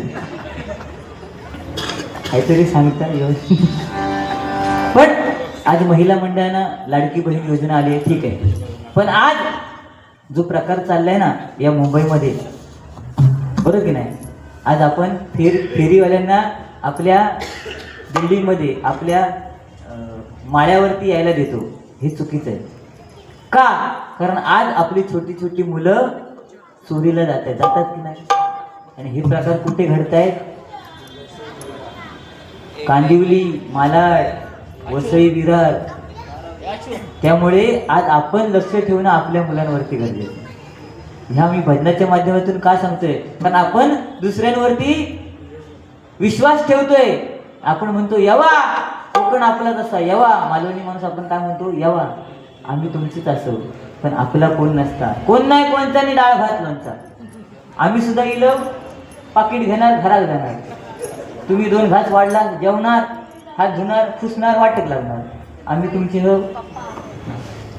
काहीतरी सांगता येऊ. पण आज महिला मंडळांना लाडकी बहीण योजना आली आहे, ठीक आहे. पण आज जो प्रकार चाललाय ना या मुंबईमध्ये, बरोबर की नाही, आज आपण फेरीवाल्यांना आपल्या बिल्डिंगमध्ये, आपल्या माळ्यावरती यायला देतो, हे चुकीचं आहे. का? कारण आज आपली छोटी छोटी मुलं चोरीला जातात की नाही, आणि हे प्रकार कुठे घडत आहेत, कांदिवली, मालाड, वसई, विरार. त्यामुळे आज आपण लक्ष ठेवणं आपल्या मुलांवरती गरजेचं आहे. ह्या मी भजनाच्या माध्यमातून का सांगतोय, कारण आपण दुसऱ्यांवरती विश्वास ठेवतोय. आपण म्हणतो यवा, कोकण आपला तसा यवा, मालवणी माणूस आपण काय म्हणतो, यवा आम्ही तुमचीच असो, पण आपला कोण नसता, कोण नाही कोणता आणि डाळ भात लोणचा. आम्ही सुद्धा इलं पाकिट घेणार, घरात जाणार, तुम्ही 2 घास वाढला, जेवणार, हात धुणार, फुसणार, वाटक लागणार, आम्ही तुमची हो,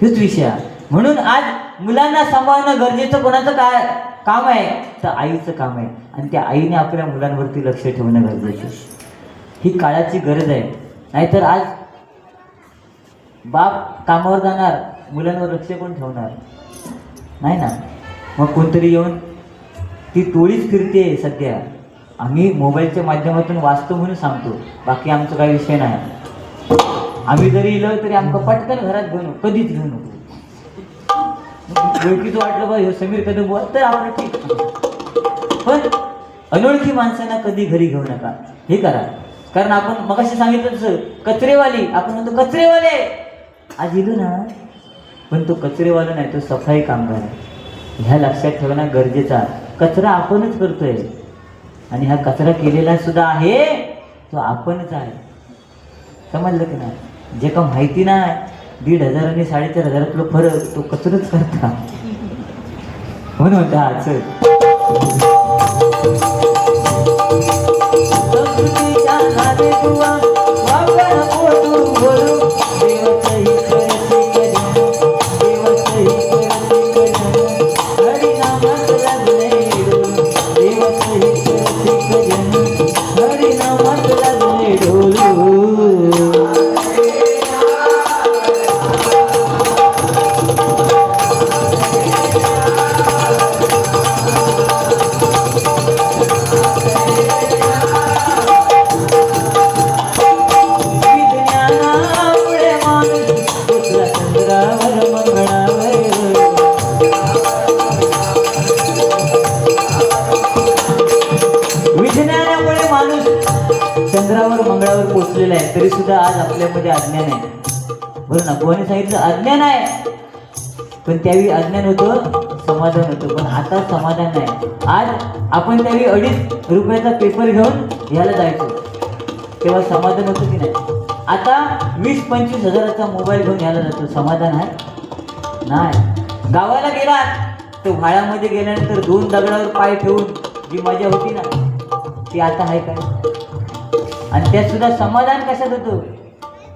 हेच विषय आहे. म्हणून आज मुलांना सांभाळणं गरजेचं कोणाचं काय काम आहे, तर आईचं काम आहे. आणि त्या आईने आपल्या मुलांवरती लक्ष ठेवणं गरजेचं आहे. ही काळाची गरज आहे. नाहीतर आज बाप कामावर जाणार, मुलांवर लक्ष कोण ठेवणार नाही ना. मग कोणतरी येऊन ती टोळीच फिरते सध्या. आम्ही मोबाईलच्या माध्यमातून वाचतो म्हणून सांगतो, बाकी आमचा काही विषय नाही. आम्ही जरी इलो तरी आमका पटकन घरात घेऊ नको, कधीच घेऊ नको. ओळखीचं वाटलं बा हे समीर कदम बोल तर आपण ठीक, पण अनोळखी माणसांना कधी घरी घेऊ नका, हे करा. कारण आपण मगाशी सांगितलं तसं कचरेवाली, आपण म्हणतो कचरेवाले आज इलो ना, पण तो कचरेवाला नाही, तो सफाई कामगार आहे. ह्या लक्षात ठेवणं गरजेचा. कचरा आपणच करतोय आणि हा कचरा केलेला सुद्धा आहे तो आपणच आहे. समजलं की नाही? जे का माहिती नाही 1,500 आणि 4,500 फरक तो कचरच करता म्हणून हा चल संस्कृतीच्या नावे दुवा वावड पोटू बोलू देवसही करते कजन देवसही करते कजन हरिनामात लागले डोलू देवसही करते कजन हरिनामात लागले डोलू. चंद्रावर मंगळावर पोचलेला आहे, तरी सुद्धा आज आपल्यामध्ये अज्ञान आहे. बरं ना, कोणी सांगितलं अज्ञान आहे, पण त्यावेळी अज्ञान होतं, समाधान होतं. पण आता समाधान नाही. आज आपण त्यावेळी 2.5 रुपयाचा पेपर घेऊन ह्याला जायचो, तेव्हा समाधान होतं की नाही. आता 20-25 हजाराचा मोबाईल घेऊन ह्याला जातो, समाधान आहे नाही. गावाला गेलात तर व्हाळामध्ये गेल्यानंतर 2 दगडावर पाय ठेवून जी मजा होती ना, ती आता आहे काय. आणि त्यात सुद्धा समाधान कशात होतं,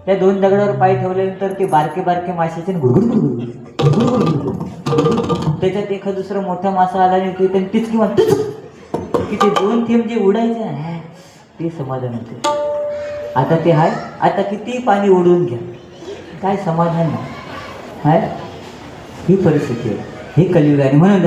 त्या 2 दगडावर पाय ठेवल्यानंतर ते बारके बारके माशाचे त्याच्यात एखाद दुसरा मोठा मासा आला आणि ते टिचकी म्हणतो की ते 2 थेंब जे उडायचे ना, ते समाधान होते. आता ते आहे, आता किती पाणी उडवून घ्या, काय समाधान नाही आहे. ही परिस्थिती आहे, हे कलियुग आहे. म्हणून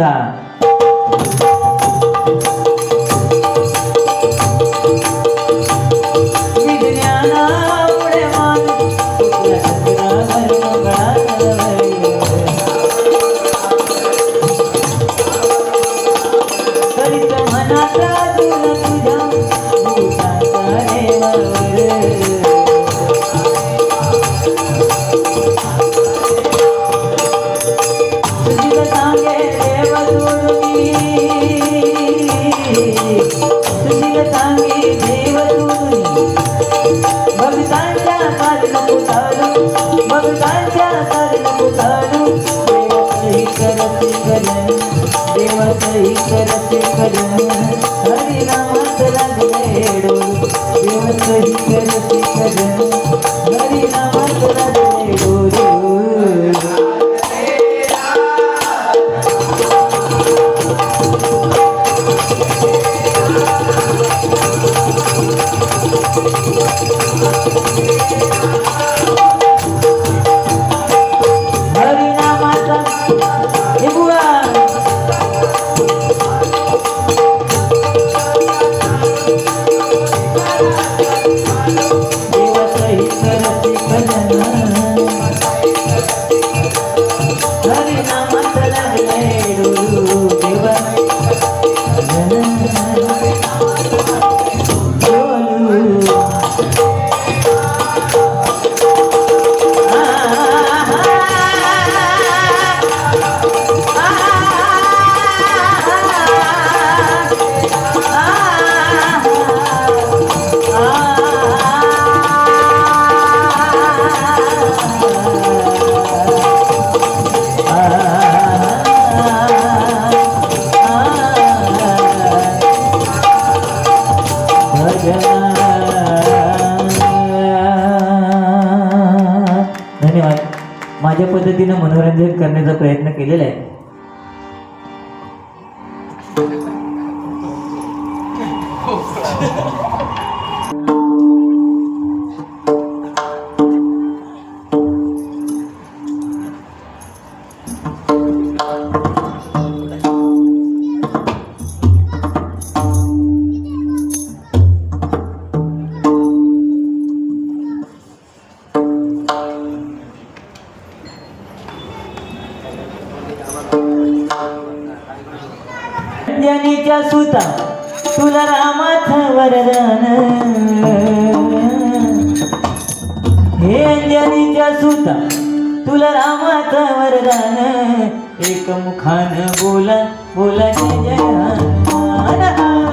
देवसही करते कजन हरिनामात लागले डोलू देवसही करते कजन हरिनामात लागले डोलू. हरिनामाचा हे बुवा धन्यवाद. माझ्या पद्धतीनं मनोरंजन करण्याचा प्रयत्न केलेला आहे. अंजनीच्या सुता तुला रामाचं वरदान, हे अंजनीच्या सुता तुला रामाचं वरदान, एक मुखान बोला बोला जय जय हनुमान.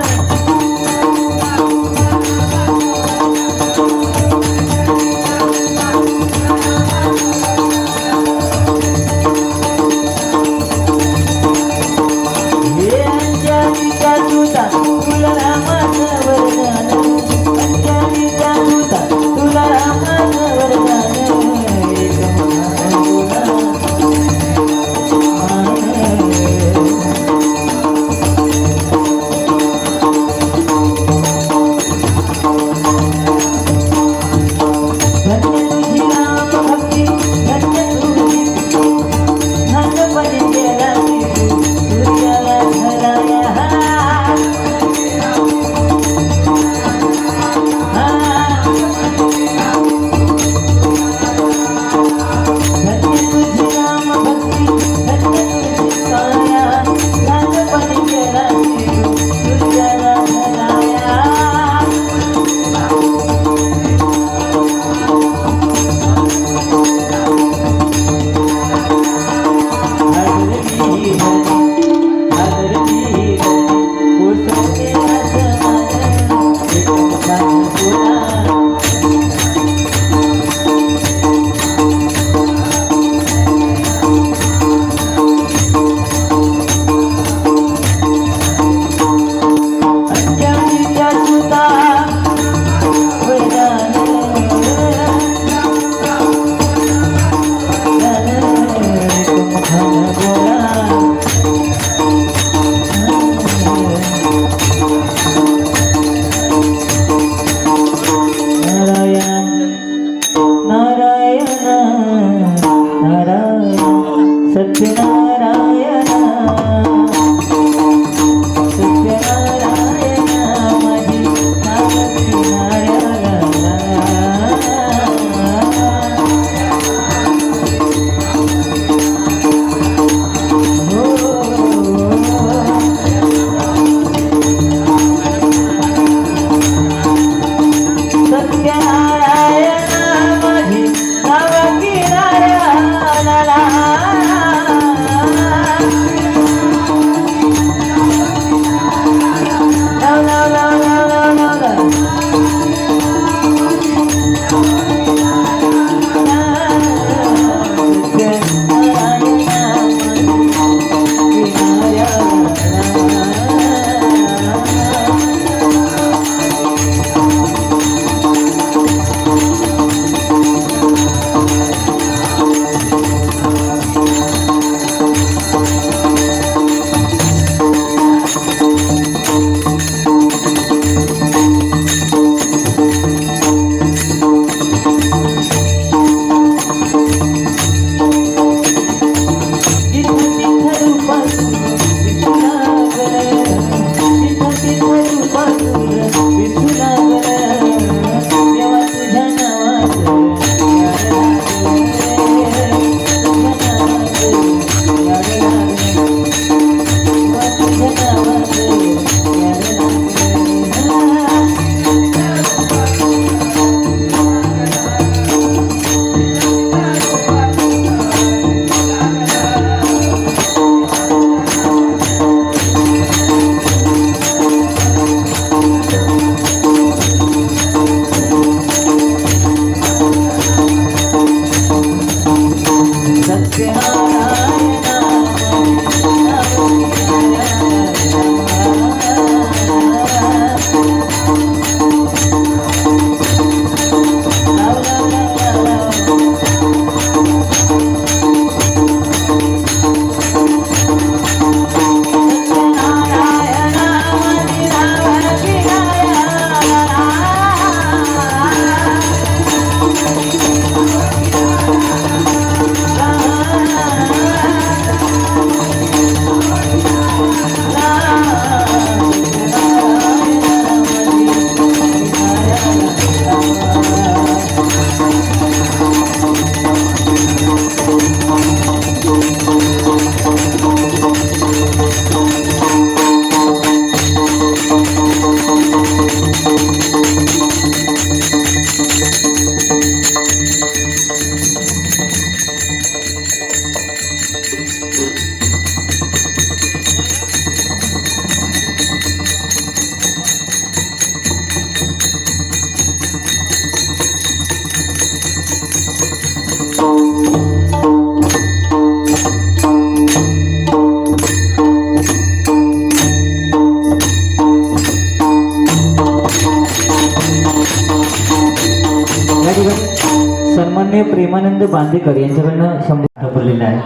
सन्मान्य प्रेमानंद बांदेकर यांच्याकडनं 100 पडलेला आहे.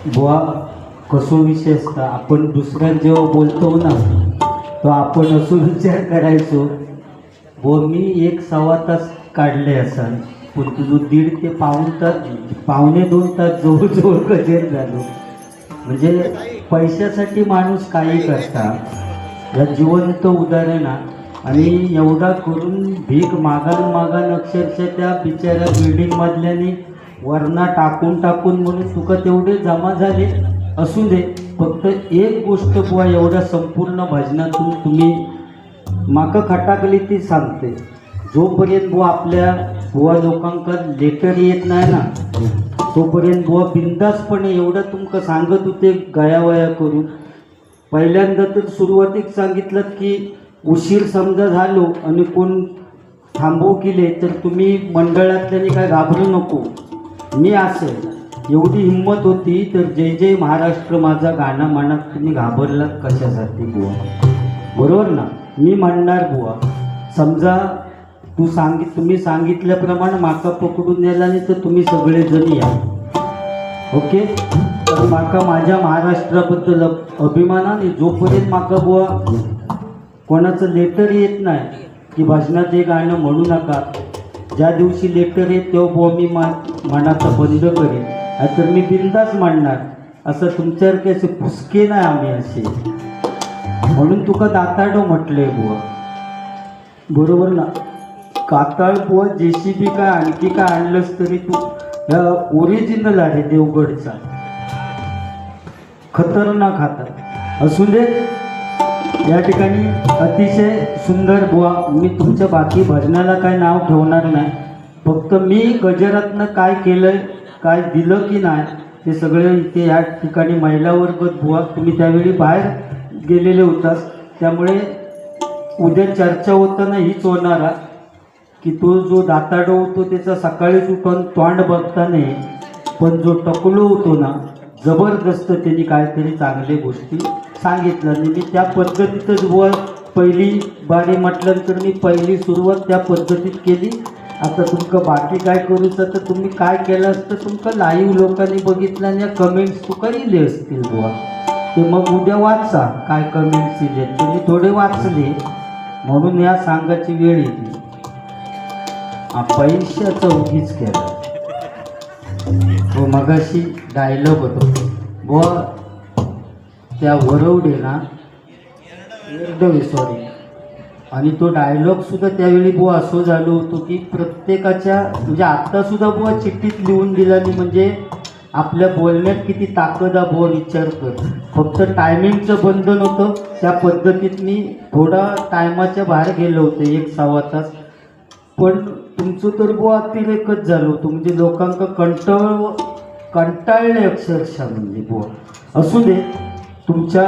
बुवा कसो विषय असता आपण दुसऱ्या जेव्हा बोलतो ना तो आपण असो विचार करायचो बुवा मी 1-1.25 तास काढले असाल पण तुझं 1.5 ते पावणे 2 तास जवळजवळ गजेर झालो. म्हणजे पैशासाठी माणूस काही करता या जिवंत उदाहरण आहे. आणि एवढा करून भीक मागान अक्षरशः त्या बिचाऱ्या बिल्डिंग मधल्यानी वरना टाकून म्हणून तुका तेवढे जमा झाले असू दे. फक्त एक गोष्ट बुवा एवढ्या संपूर्ण भजनातून तुम्ही माका खटाकली ती सांगते. जोपर्यंत बुवा आपल्या बुवा लोकांका लेटर येत नाही ना तोपर्यंत बुवा बिंदासपणे एवढं तुमका सांगत होते गयावया करून. पहिल्यांदा तर सुरुवातीक सांगितलं की उशीर समजा झालो आणि कोण थांबवू केले तर तुम्ही मंडळातल्यानी काय घाबरू नको मी असेल एवढी हिंमत होती. तर जय जय महाराष्ट्र माझा गाणं म्हणत तुम्ही घाबरलात कशासाठी बुवा? बरोबर ना? मी म्हणणार बुवा समजा तुम्ही सांगितल्याप्रमाणे माका पकडून नेला नाही तर तुम्ही सगळेजण या. ओके. तर माका माझ्या महाराष्ट्राबद्दल अभिमानाने जोपर्यंत माका बुवा कोणाचं लेटर येत नाही की भजनात हे गाणं म्हणू नका, ज्या दिवशी लेटर येत तेव्हा बुवा मी मनाचं बंद करेन. तर मी बिंदास म्हणणार. असं तुमच्यासारखे असे पुसके नाही आम्ही असे. म्हणून तुका दाताडो म्हटलंय बुवा. बरोबर ना? काताळ बुवा JCB काय आणखी काय आणलंस तरी तू ओरिजिनल आहे देवगडचा. खतरनाक हातात असू दे. या ठिकाणी अतिशय सुंदर बुवा. मी तुमच्या बाकी भजनाला काय नाव ठेवणार नाही. फक्त मी गजरातनं काय केलंय काय दिलं की नाही ते सगळे इथे या ठिकाणी महिला वर्ग बुवा तुम्ही त्यावेळी बाहेर गेलेले होतास. त्यामुळे उद्या चर्चा होताना हीच होणार की तो जो दाताडो होतो त्याचा सकाळीच उठून तोंड बघता नाही पण जो टकलो होतो ना जबरदस्त त्यांनी काहीतरी चांगल्या गोष्टी सांगितलं. आणि मी त्या पद्धतीतच बुवा पहिली बारी म्हटल्यानंतर मी पहिली सुरुवात त्या पद्धतीत केली. आता तुमचं बाकी काय करूचं तर तुम्ही काय केलं असतं तुमचं लाईव्ह लोकांनी बघितलं आणि या कमेंट्स तुका लिहिले असतील बुवा ते मग उद्या वाचा काय कमेंट्स लिहिले तुम्ही थोडे वाचले म्हणून या सांगायची वेळ येते. पैशाचं उगीच केलं. तो मगाशी डायलॉग होतो बुवा त्या वरवडे ना सॉरी आणि तो डायलॉग सुद्धा त्यावेळी बुवा असं झालो होतो की प्रत्येकाच्या म्हणजे आत्तासुद्धा बुवा चिठ्ठीत लिहून दिल्याने म्हणजे आपल्या बोलण्यात किती ताकद आहे बुवा विचार कर. फक्त टायमिंगचं बंधन होतं त्या पद्धतीत मी थोडा टायमाच्या बाहेर गेलो होतो 1-1.25 तास. पण तुमचं तर बुवा अतिरेकच झालं होतं म्हणजे लोकांना कंटाळले अक्षरशः म्हणजे बुवा. असू दे. तुमच्या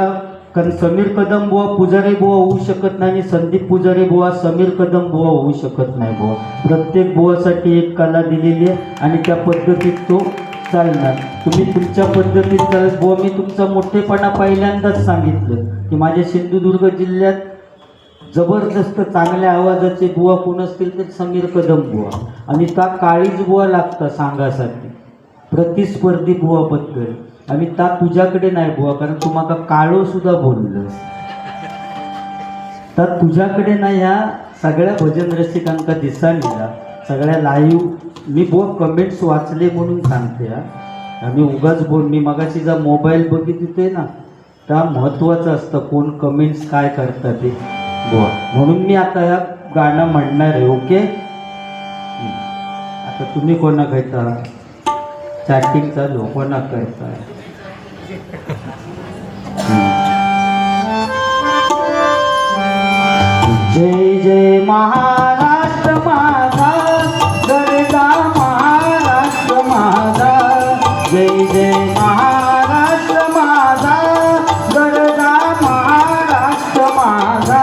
समीर कदम बुवा पुजारी बुवा होऊ शकत नाही आणि संदीप पुजारी बुवा समीर कदम बुवा होऊ शकत नाही बुवा. प्रत्येक बुवासाठी एक कला दिलेली आहे आणि त्या पद्धतीत तो चालणार. तुम्ही तुमच्या पद्धतीत चालत बुवा. मी तुमचा मोठेपणा पहिल्यांदाच सांगितलं की माझ्या सिंधुदुर्ग जिल्ह्यात जबरदस्त चांगल्या आवाजाचे बुवा कोण असतील तर समीर कदम बुवा आणि त्या काळीज बुवा लागतं सांगासाठी प्रतिस्पर्धी बुवाबद्दल. आणि त्या तुझ्याकडे नाही बुवा कारण तू माका काळो सुद्धा बोललंस तर तुझ्याकडे नाही. ह्या सगळ्या भजन रसिकांका दिसायला सगळ्या लाईव्ह मी बुवा कमेंट्स वाचले म्हणून सांगते. आम्ही उगाच बोल मी मगाशी जा मोबाईल बघितले ना त्या महत्त्वाचं असतं कोण कमेंट्स काय करतात ते बुवा. म्हणून मी आता ह्या गाणं म्हणणार आहे. ओके. आता तुम्ही कोणा घेता चॅटिंग चालू कोणा करता जय जय महाराष्ट्र माझा गरजा महाराष्ट्र माझा जय जय महाराष्ट्र माझा गरजा महाराष्ट्र माझा.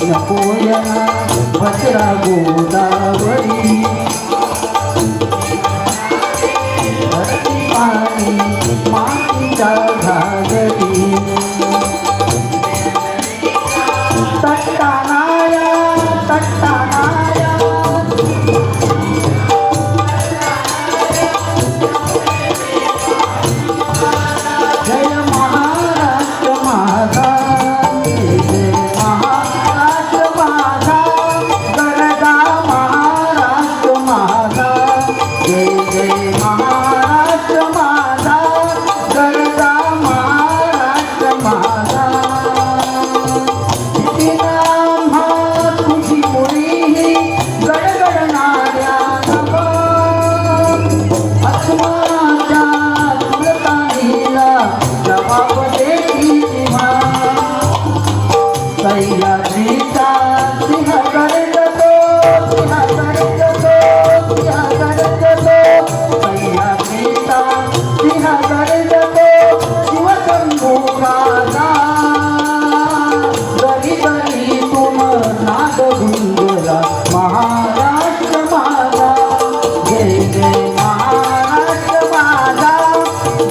नकोयना भद्रा गोदावरी धरती पाणी मातीच्या घागरी तट्टानाया तट्टानाया जय महाराष्ट्र माझा जय महाराष्ट्र माझा गरजा महाराष्ट्र माझा जय जय महाराष्ट्र माझा गरजा महाराष्ट्र माझा आम्हा तुझी मुळी गडगडणाऱ्या नभा अस्माच्या सुलतानीला जबाब देती तेव्हा सह्याद्रीचा सिंह गर्जतो सिंह गर्जतो सिंह गर्जतो सह्याद्रीचा सिंह गर्जतो शिवशंभू राजा गरी गरी तुम नाद गुंजला महाराष्ट्र माझा जय जय महाराष्ट्र माझा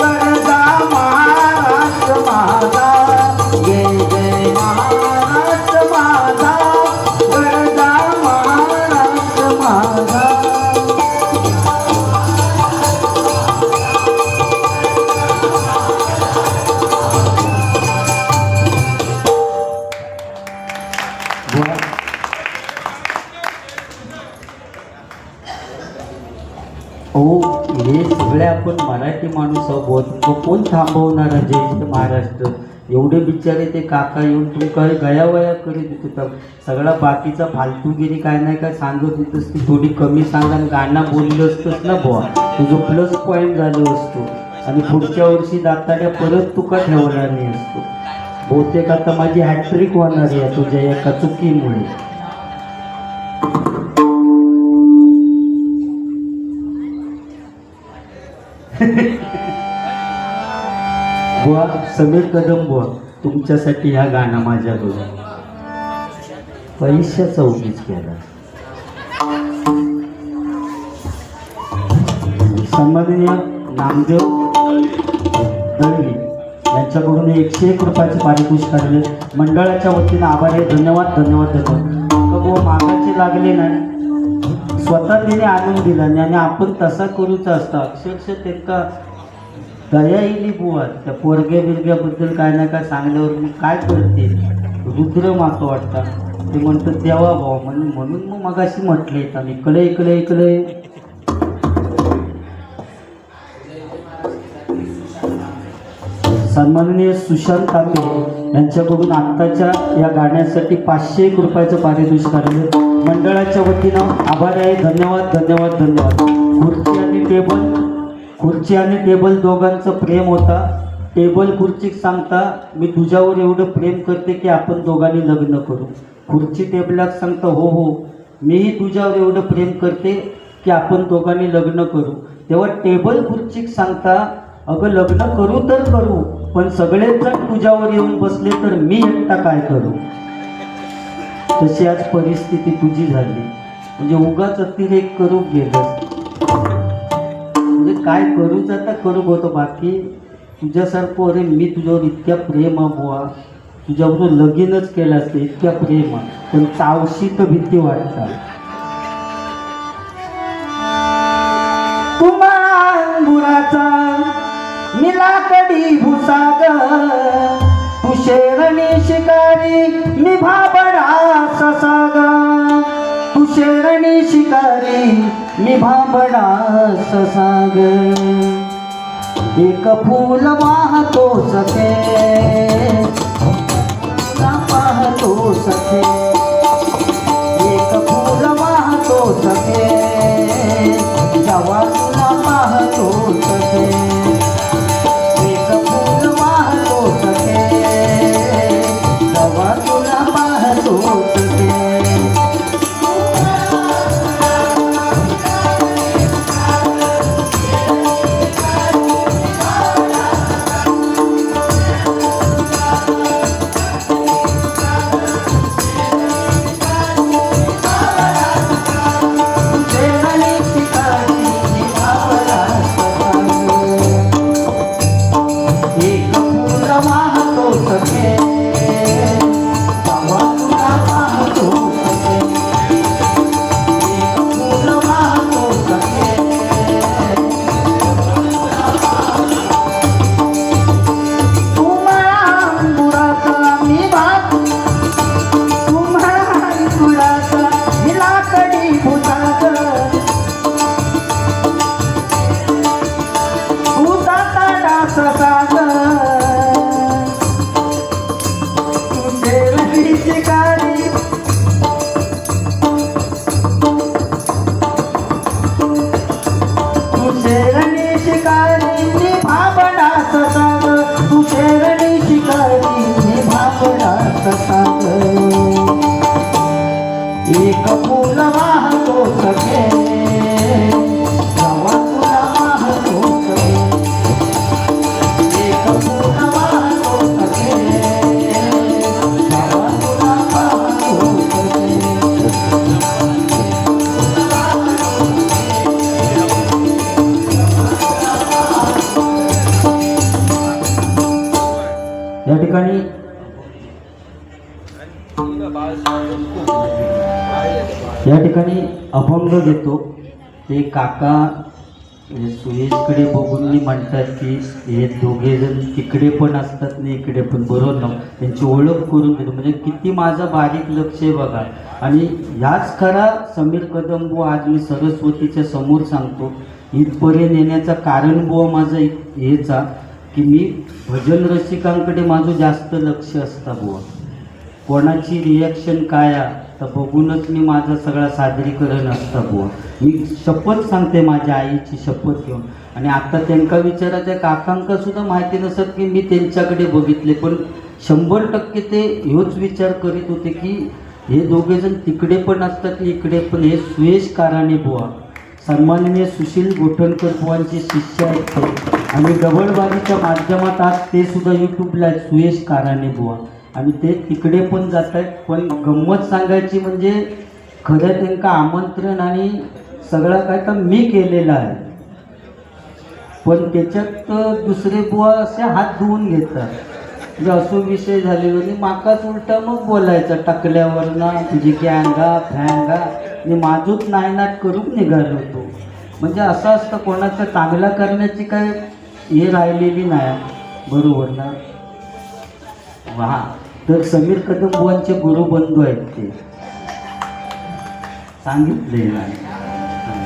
गरजा महाराष्ट्र माझा जय जय महाराष्ट्र माझा गरजा महाराष्ट्र माझा हो हे सगळे आपण मराठी माणूस आहोत तो कोण थांबवणार जय जय महाराष्ट्र एवढे बिचारे ते काका येऊन तुमका गयावया करीत होता सगळा बाकीचा फालतूगिरी काय नाही काय सांगत होतस ती थोडी कमी सांगा आणि गाणं बोललं असतंस ना बुवा तुझं प्लस पॉईंट झालं असतो आणि पुढच्या वर्षी दाताड्या परत तुका ठेवणार नाही असतो बहुतेक आता माझी हॅट्रिक होणार आहे तुझ्या एका चुकीमुळे बुवा समीर कदम बुवा तुमच्यासाठी हा गाणं माझ्याकडून पैशाचा उगीच केला सन्माननीय नामदेव दळवी यांच्याकडून 101 रुपयाचे पारितोषिक काढले मंडळाच्या वतीनं आभार आहे धन्यवाद धन्यवाद धन्यवाद बुवा मागाचे लागले नाही स्वतः तिने आणून दिला आणि आपण तसा करूचा असता अक्षरशः त्याका दया येईल बुवा त्या पोरग्या बिरग्याबद्दल काय ना काय सांगल्यावर मी काय करते रुद्र मातो वाटता ते म्हणतात देवा भाऊ म्हणून मग मगाशी म्हटले येतात इकडे इकडे इकडे सन्माननीय सुशांत तांबे यांच्याकडून आत्ताच्या या गाण्यासाठी 501 रुपयाचं पारितोषिक काढले मंडळाच्या वतीनं आभार आहे धन्यवाद धन्यवाद धन्यवाद खुर्ची आणि टेबल दोघांचं प्रेम होता टेबल खुर्चीक सांगता मी तुझ्यावर एवढं प्रेम करते की आपण दोघांनी लग्न करू खुर्ची टेबलाक सांगता हो हो मीही तुझ्यावर एवढं प्रेम करते की आपण दोघांनी लग्न करू तेव्हा टेबल खुर्चीक सांगता अगं लग्न करू तर करू पण सगळेच जण तुझ्यावर येऊन बसले तर मी एकटा काय करू तशी आज परिस्थिती तुझी झाली म्हणजे उगाच अतिरेक करू गेलं म्हणजे काय करूच आता करू होतो बाकी तुझ्यासारखं अरे मी तुझ्यावर इतक्या प्रेम बुवा तुझ्याबरोबर लगीनच केलं असतं इतक्या प्रेम पण चावशी तर भीती वाटतात तुम्हाला बुराचा मिलाकडी भुसाग तू शेरणी शिकारी मी भाबडा ससाग तू शेरणी शिकारी मी भाबडा ससाग एक फूल वाहतो सखे पाहतो सखे एक फूल वाहतो सखे जवा तुला पाहतो सखे एक फूल वाहतो सखे जवा तुला पाहतो सखे या ठिकाणी अभंग घेतो. ते काका सुयशकडे बघून मी म्हणतात की हे दोघे जण तिकडे पण असतात नाही इकडे पण, बरोबर ना, त्यांची ओळख करून देतो. म्हणजे किती माझं बारीक लक्ष आहे बघा. आणि ह्याच खरा समीर कदम बुवा आज मी सरस्वतीच्या समोर सांगतो इथपर्यंत येण्याचं कारण बुवा माझं हेचा की मी भजन रसिकांकडे माझं जास्त लक्ष असतं बुवा. कोणाची रिॲक्शन काय आहे तर बघूनच मी माझं सगळं सादरीकरण असतं बुवा. मी शपथ सांगते माझ्या आईची शपथ घेऊन. आणि आता त्यांना विचारा त्या काकांका सुद्धा माहिती नसत की मी त्यांच्याकडे बघितले, पण 100% ते ह्योच विचार करीत होते की हे दोघेजण तिकडे पण असतात इकडे पण. हे सुयश काराणे बुवा सन्माननीय सुशील गोठणकर बुवांचे शिष्य आहेत ते. आणि गबळबाजीच्या माध्यमात आज ते सुद्धा यूट्यूबला आहेत सुयश काराणे बुवा. आणि ते तिकडे पण जात आहेत. पण गंमत सांगायची म्हणजे खरं त्यांना आमंत्रण आणि सगळं काय तर मी केलेलं आहे, पण त्याच्यात दुसरे बुवा असे हात धुवून घेतात. म्हणजे असो विषय झालेलो आणि माकाच उलटा मग बोलायचं टाकल्यावर ना तुझी गँगा फॅंगा मी माझूच नायनाट करून निघालो होतो. म्हणजे असं असतं कोणाचं चांगला करण्याची काय हे राहिलेली नाही, बरोबर ना. वा, तर समीर कदम बुवांचे गुरुबंधू आहेत ते सांगितले नाही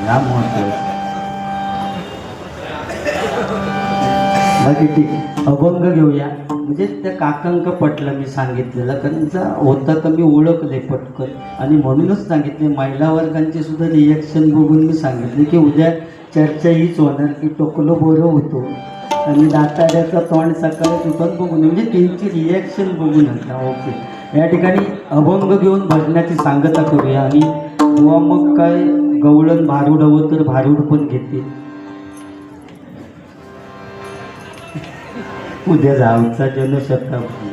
या महत्वाचं. बाकी ठीक अभंग घेऊया. म्हणजे त्या काकांक पटलं मी सांगितलेलं, कारण त्यांचा होता तर मी ओळखले पटकन आणि म्हणूनच सांगितले. महिला वर्गांचे सुद्धा रिॲक्शन बघून मी सांगितले की उद्या चर्चा हीच होणार की टोकलो बरं होतो आणि दाताड्याचा तोंड सकाळी उठून बघून, म्हणजे त्यांची रिॲक्शन बघून होता. ओके, या ठिकाणी अभंग घेऊन भजनाची सांगता करूया. आणि बुवा मग काय गवळण भारूड हवं तर भारूड पण घेते. उद्या जावचा जनशताब्दी.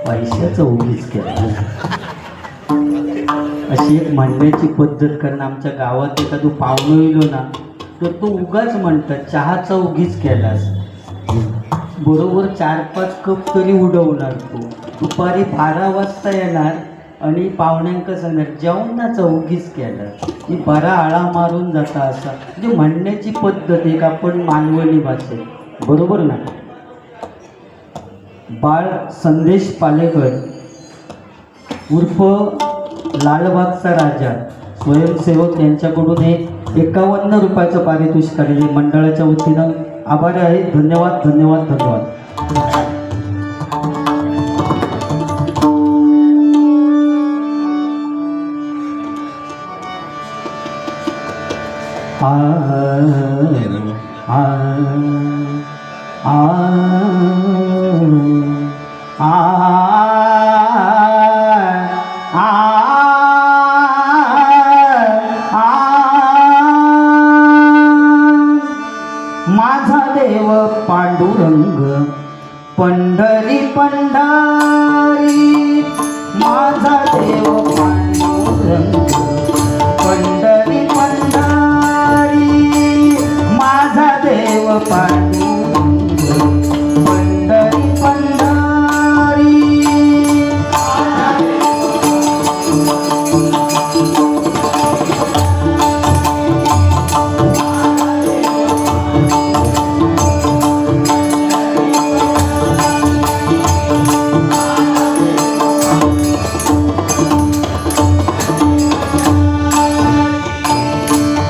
पैशाचं उगीच केलं अशी एक म्हणण्याची पद्धत. कारण आमच्या गावात एखादं पाहुणं येलो ना तर तो उगाच म्हणतात चहाचा उगीच केलास. बरोबर 4-5 कप तरी उडवणार तो. दुपारी 12 वाजता येणार आणि पाहुण्यांका सांगणार जेवणाचा उगीच केला मी बरा आळा मारून जाता. असा म्हणजे म्हणण्याची पद्धत एक आपण मानवणी भाषेत, बरोबर ना. बाळ संदेश पालेकर उर्फ लालबागचा राजा स्वयंसेवक यांच्याकडून हे 51 रुपयाचं पारितोषिक आलेले मंडळाच्या वतीनं आभारी आहे. धन्यवाद धन्यवाद धन्यवाद. आ आ आ माझा देव पांडुरंग पंढरी पंढरी, माझा देव पांडुरंग पंढरी पंढरी, माझा देव पांडुरंग पंढरी पंढरी.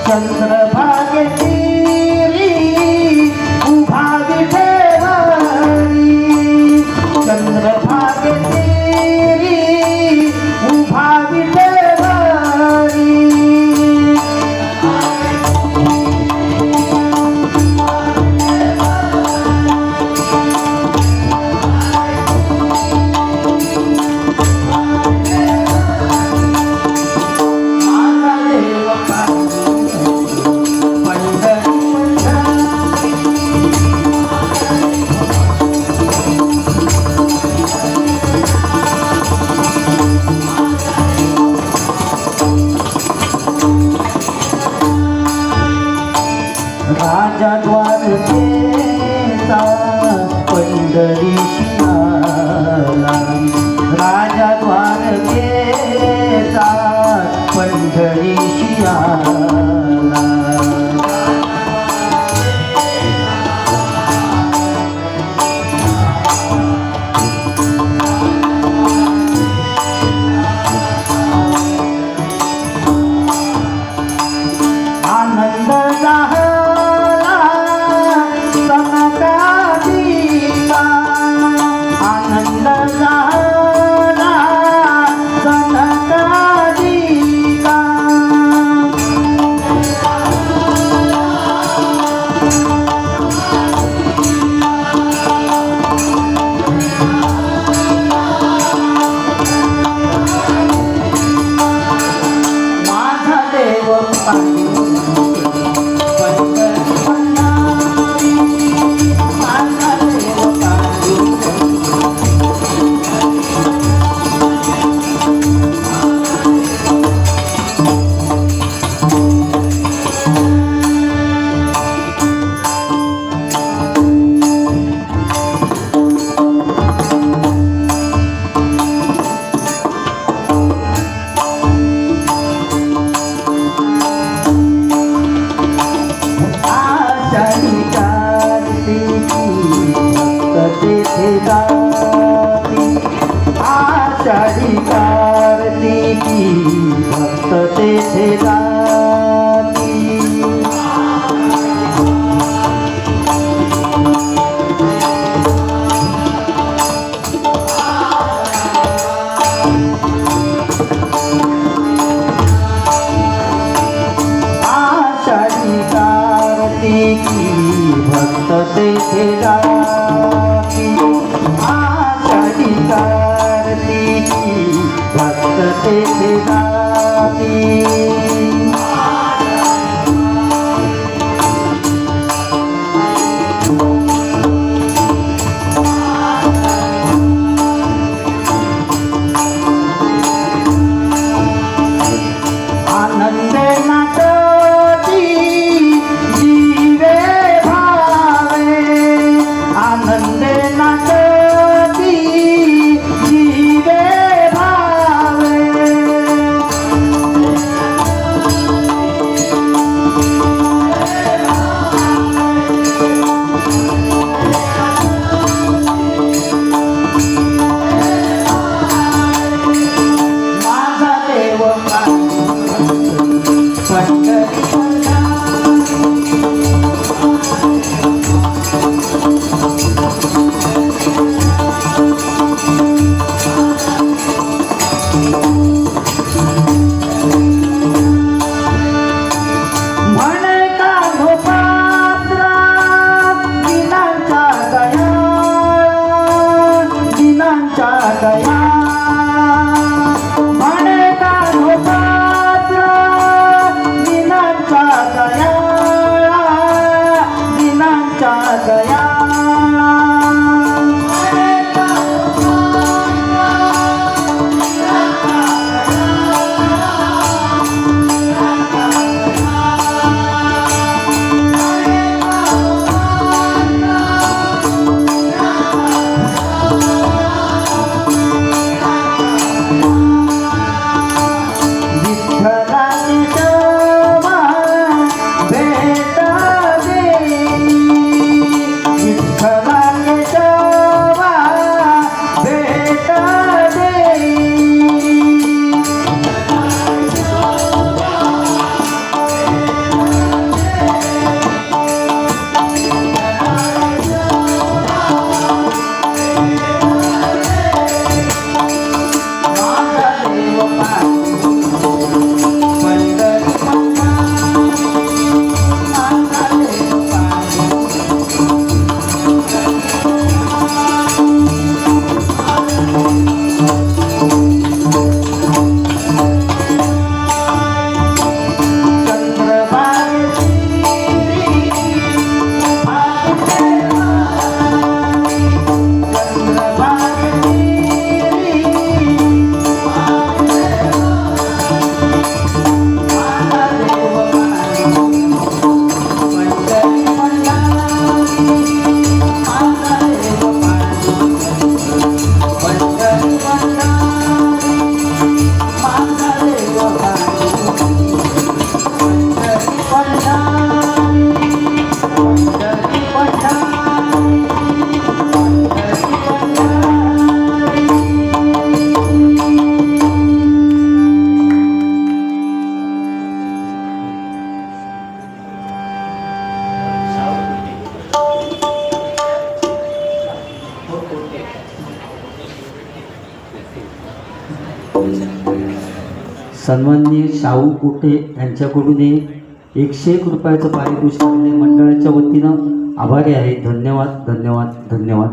चंद्रभागेची उभा तेथे जाती आषाढी कार्तिकी भक्त तेथे जाती आषाढी कार्तिकी भक्त तेथे जाती आषाढी कार्तिकी भक्त तेथे जाती आनंदे नाचती जीवे भावे आनंदे नाचती जीवे भावे माझा देव म्हणे का पात्रा दिनांच्या दया दिनांच्या दया म्हणे का पात्रा दिनांच्या दया दिनांच्या दया विठ्ठलाची सेवा भेट देई विठ्ठलाची सेवा भेट देई माझा देव सन्माननीय शाहू कुटे यांच्याकडून 101 रुपयाचं पारितोषिक दिले. मंडळाच्या वतीनं आभारी आहे. धन्यवाद धन्यवाद धन्यवाद.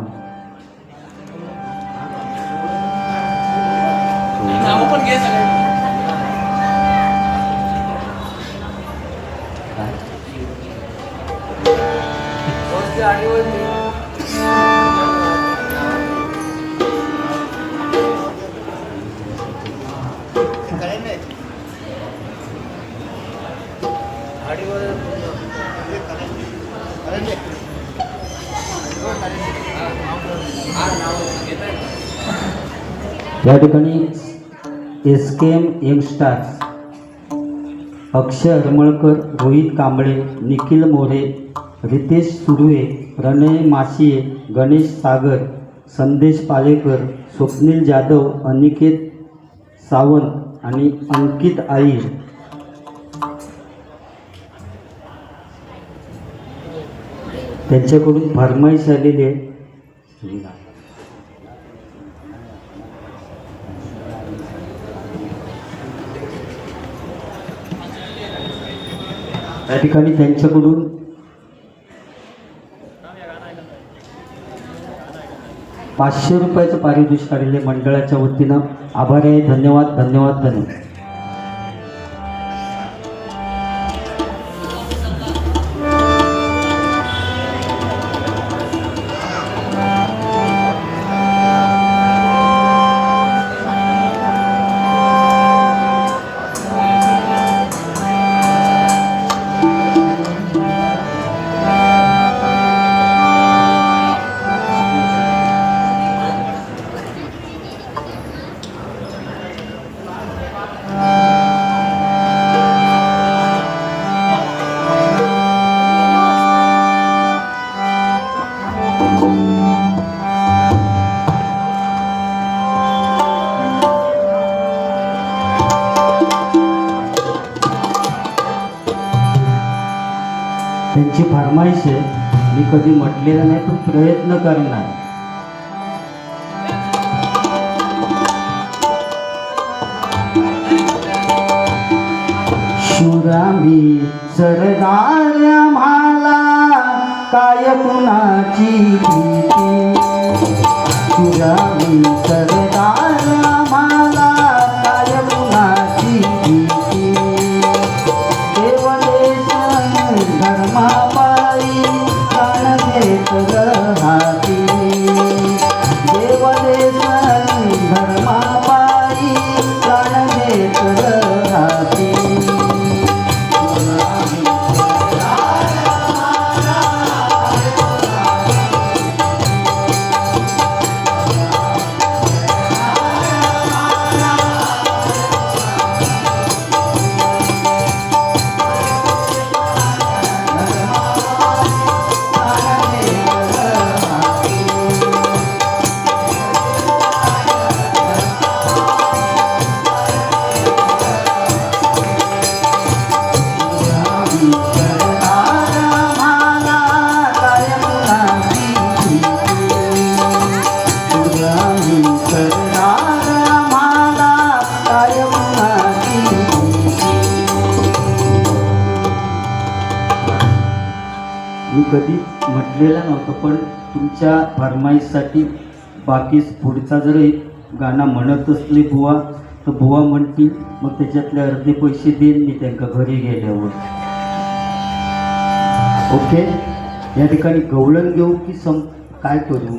या ठिकाणी SKM यंगस्टार्स अक्षय हरमळकर, रोहित कांबळे, निखिल मोरे, रितेश सुर्वे, प्रणय माशिये, गणेश सागर संदेश पालेकर, स्वप्नील जाधव, अनिकेत सावंत आणि अंकित आईर. त्यांच्याकडून फरमाईश आलेली आहे. त्या ठिकाणी त्यांच्याकडून ₹500 पारितोषिक आलेले मंडळाच्या वतीनं आभार आहे. धन्यवाद धन्यवाद धन्यवाद. त्यांची फरमाईश आहे. मी कधी म्हटलेलं नाही पण प्रयत्न करणार. शुरामी सरदार आम्हाला काय कुणाची भीती. शुरामी सरदार आम्हाला काय कुणाची भीती. धर्मापायी प्राण देत राहती. देवदेशन धर्मापायी प्राण देत राहती. मी कधी म्हटलेलं नव्हतं पण तुमच्या फरमाईशसाठी बाकी पुढचा जर एक गाणं म्हणत असले बुवा तर बुवा म्हणतील. मग त्याच्यातले अर्धे पैसे देईन मी त्यांना घरी गेल्यावर. ओके. या ठिकाणी गवळण घेऊ की काय करू?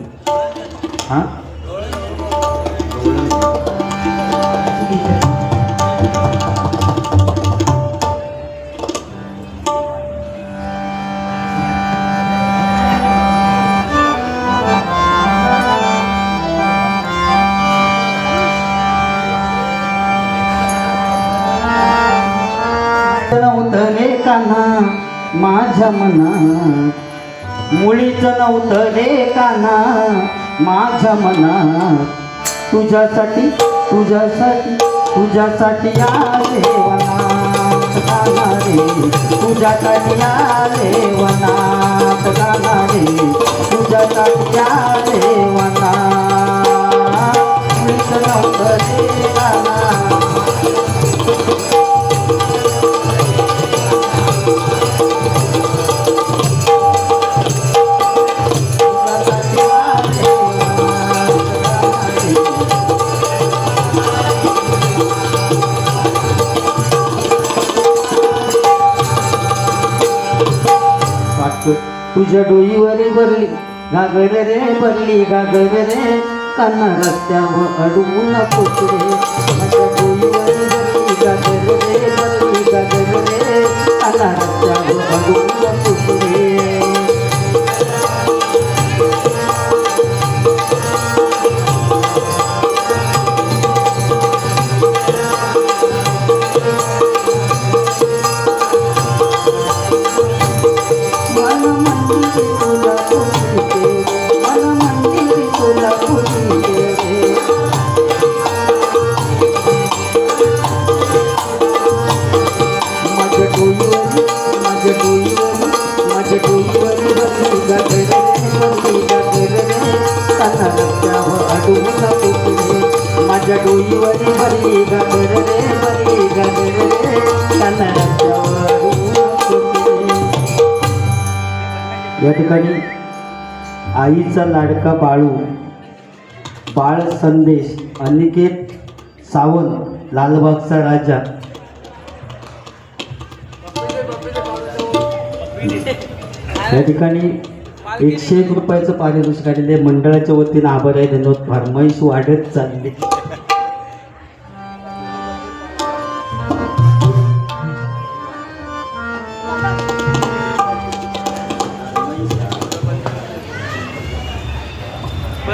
हां नव्हतं रे काना माझ्या मनात. मुळीच नव्हतं रे काना माझ्या मनात. तुझ्यासाठी तुझ्यासाठी तुझ्यासाठी आले वनात गाना रे. तुझ्यासाठी आले वनात गाना रे. तुझ्यासाठी आले वनात. मुळीच नव्हतं रे काना. तुझ्या डोईवरी भरली घागर रे भरली घागर रे. काना रस्त्यावर अडवू नकोस रे. माझ्या डोईवरी भरली घागर रे भरली घागर रे. काना रस्त्यावर अडवू नकोस रे. तुला रस्त्यावर अडून तुटले माझ्या डोईवर बरी गागर रे बरी गागर रे त्यांना रस्त्यावर अडून तुटले. या ठिकाणी आईचा लाडका बाळू बाळ संदेश अनिकेत सावंत लालबागचा राजा या ठिकाणी 101 रुपयाचं पारितोषिक आलेले मंडळाच्या वतीनं आभार आहे. धन्यवाद. फरमाईश वाढत चालली.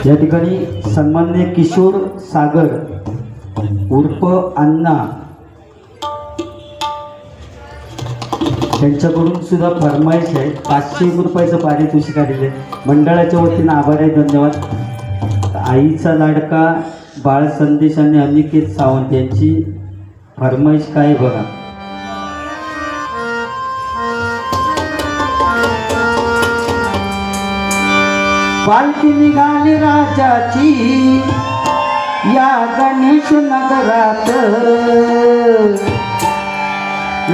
या ठिकाणी सन्माननीय किशोर सागर उर्फ अण्णा त्यांच्याकडून सुद्धा फरमाईश आहे. 501 रुपयाचं पारितोषिक आलेले मंडळाच्या वतीनं आभार आहे. धन्यवाद. आईचा लाडका बाळ संदेश आणि अनिकेत सावंत यांची फरमाईश काय बघा. पालखी निघाली राजाची या गणेश नगरात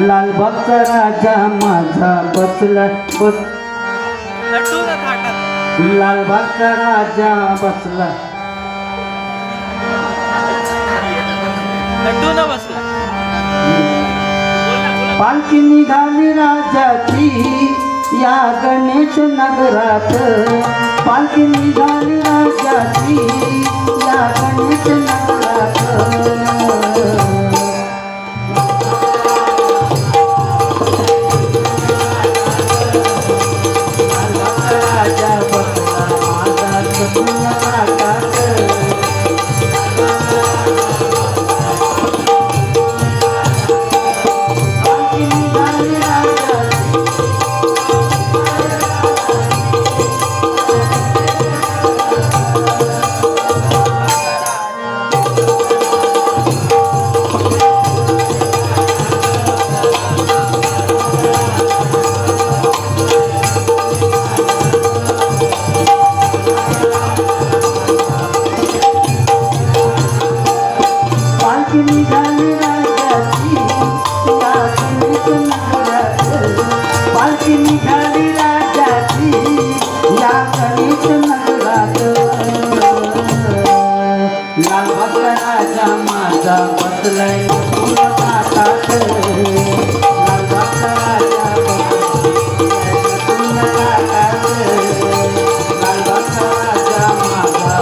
लालबागचा राजा माझा बसला लालबागचा राजा बसला पालखी निघाली राजाची या गणेश नगरात पालखी निघाली राजाची या गणेश नगरात लालबागचा राजा माझा बसलाय लालबागचा राजा लालबागचा राजा माझा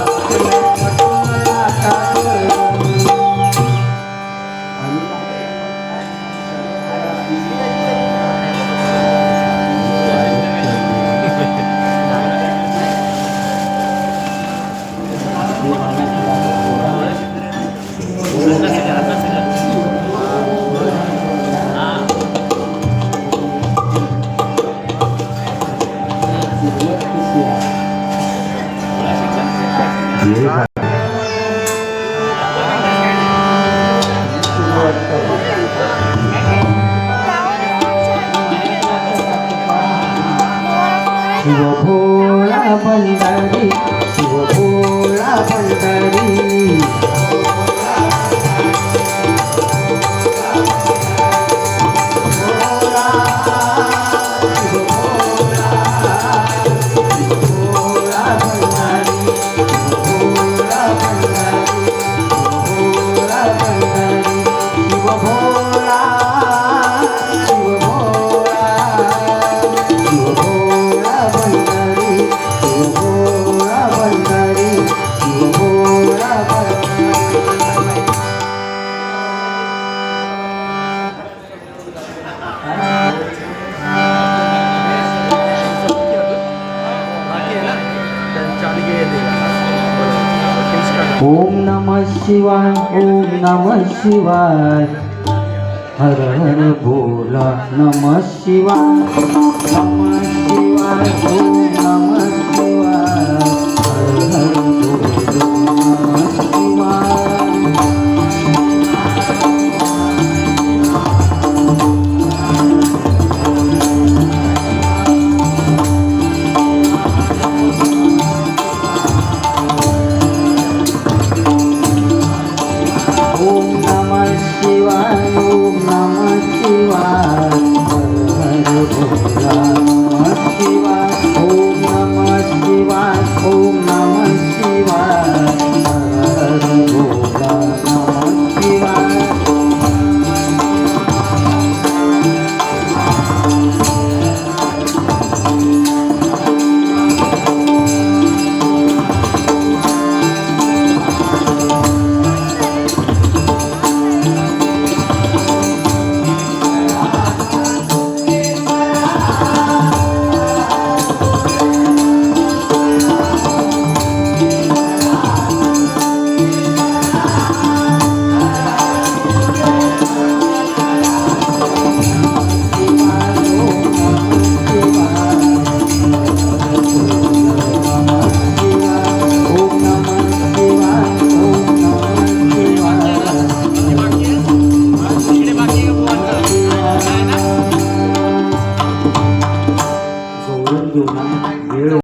शिव भोळा भंडारी शिव भोळा भंडारी ओम नमः शिवाय ओम नमः शिवाय हर हर बोला नमः शिवाय नमः शिवाय ओम नमः शिवाय हर हर बोला नमः शिवाय धन्यवाद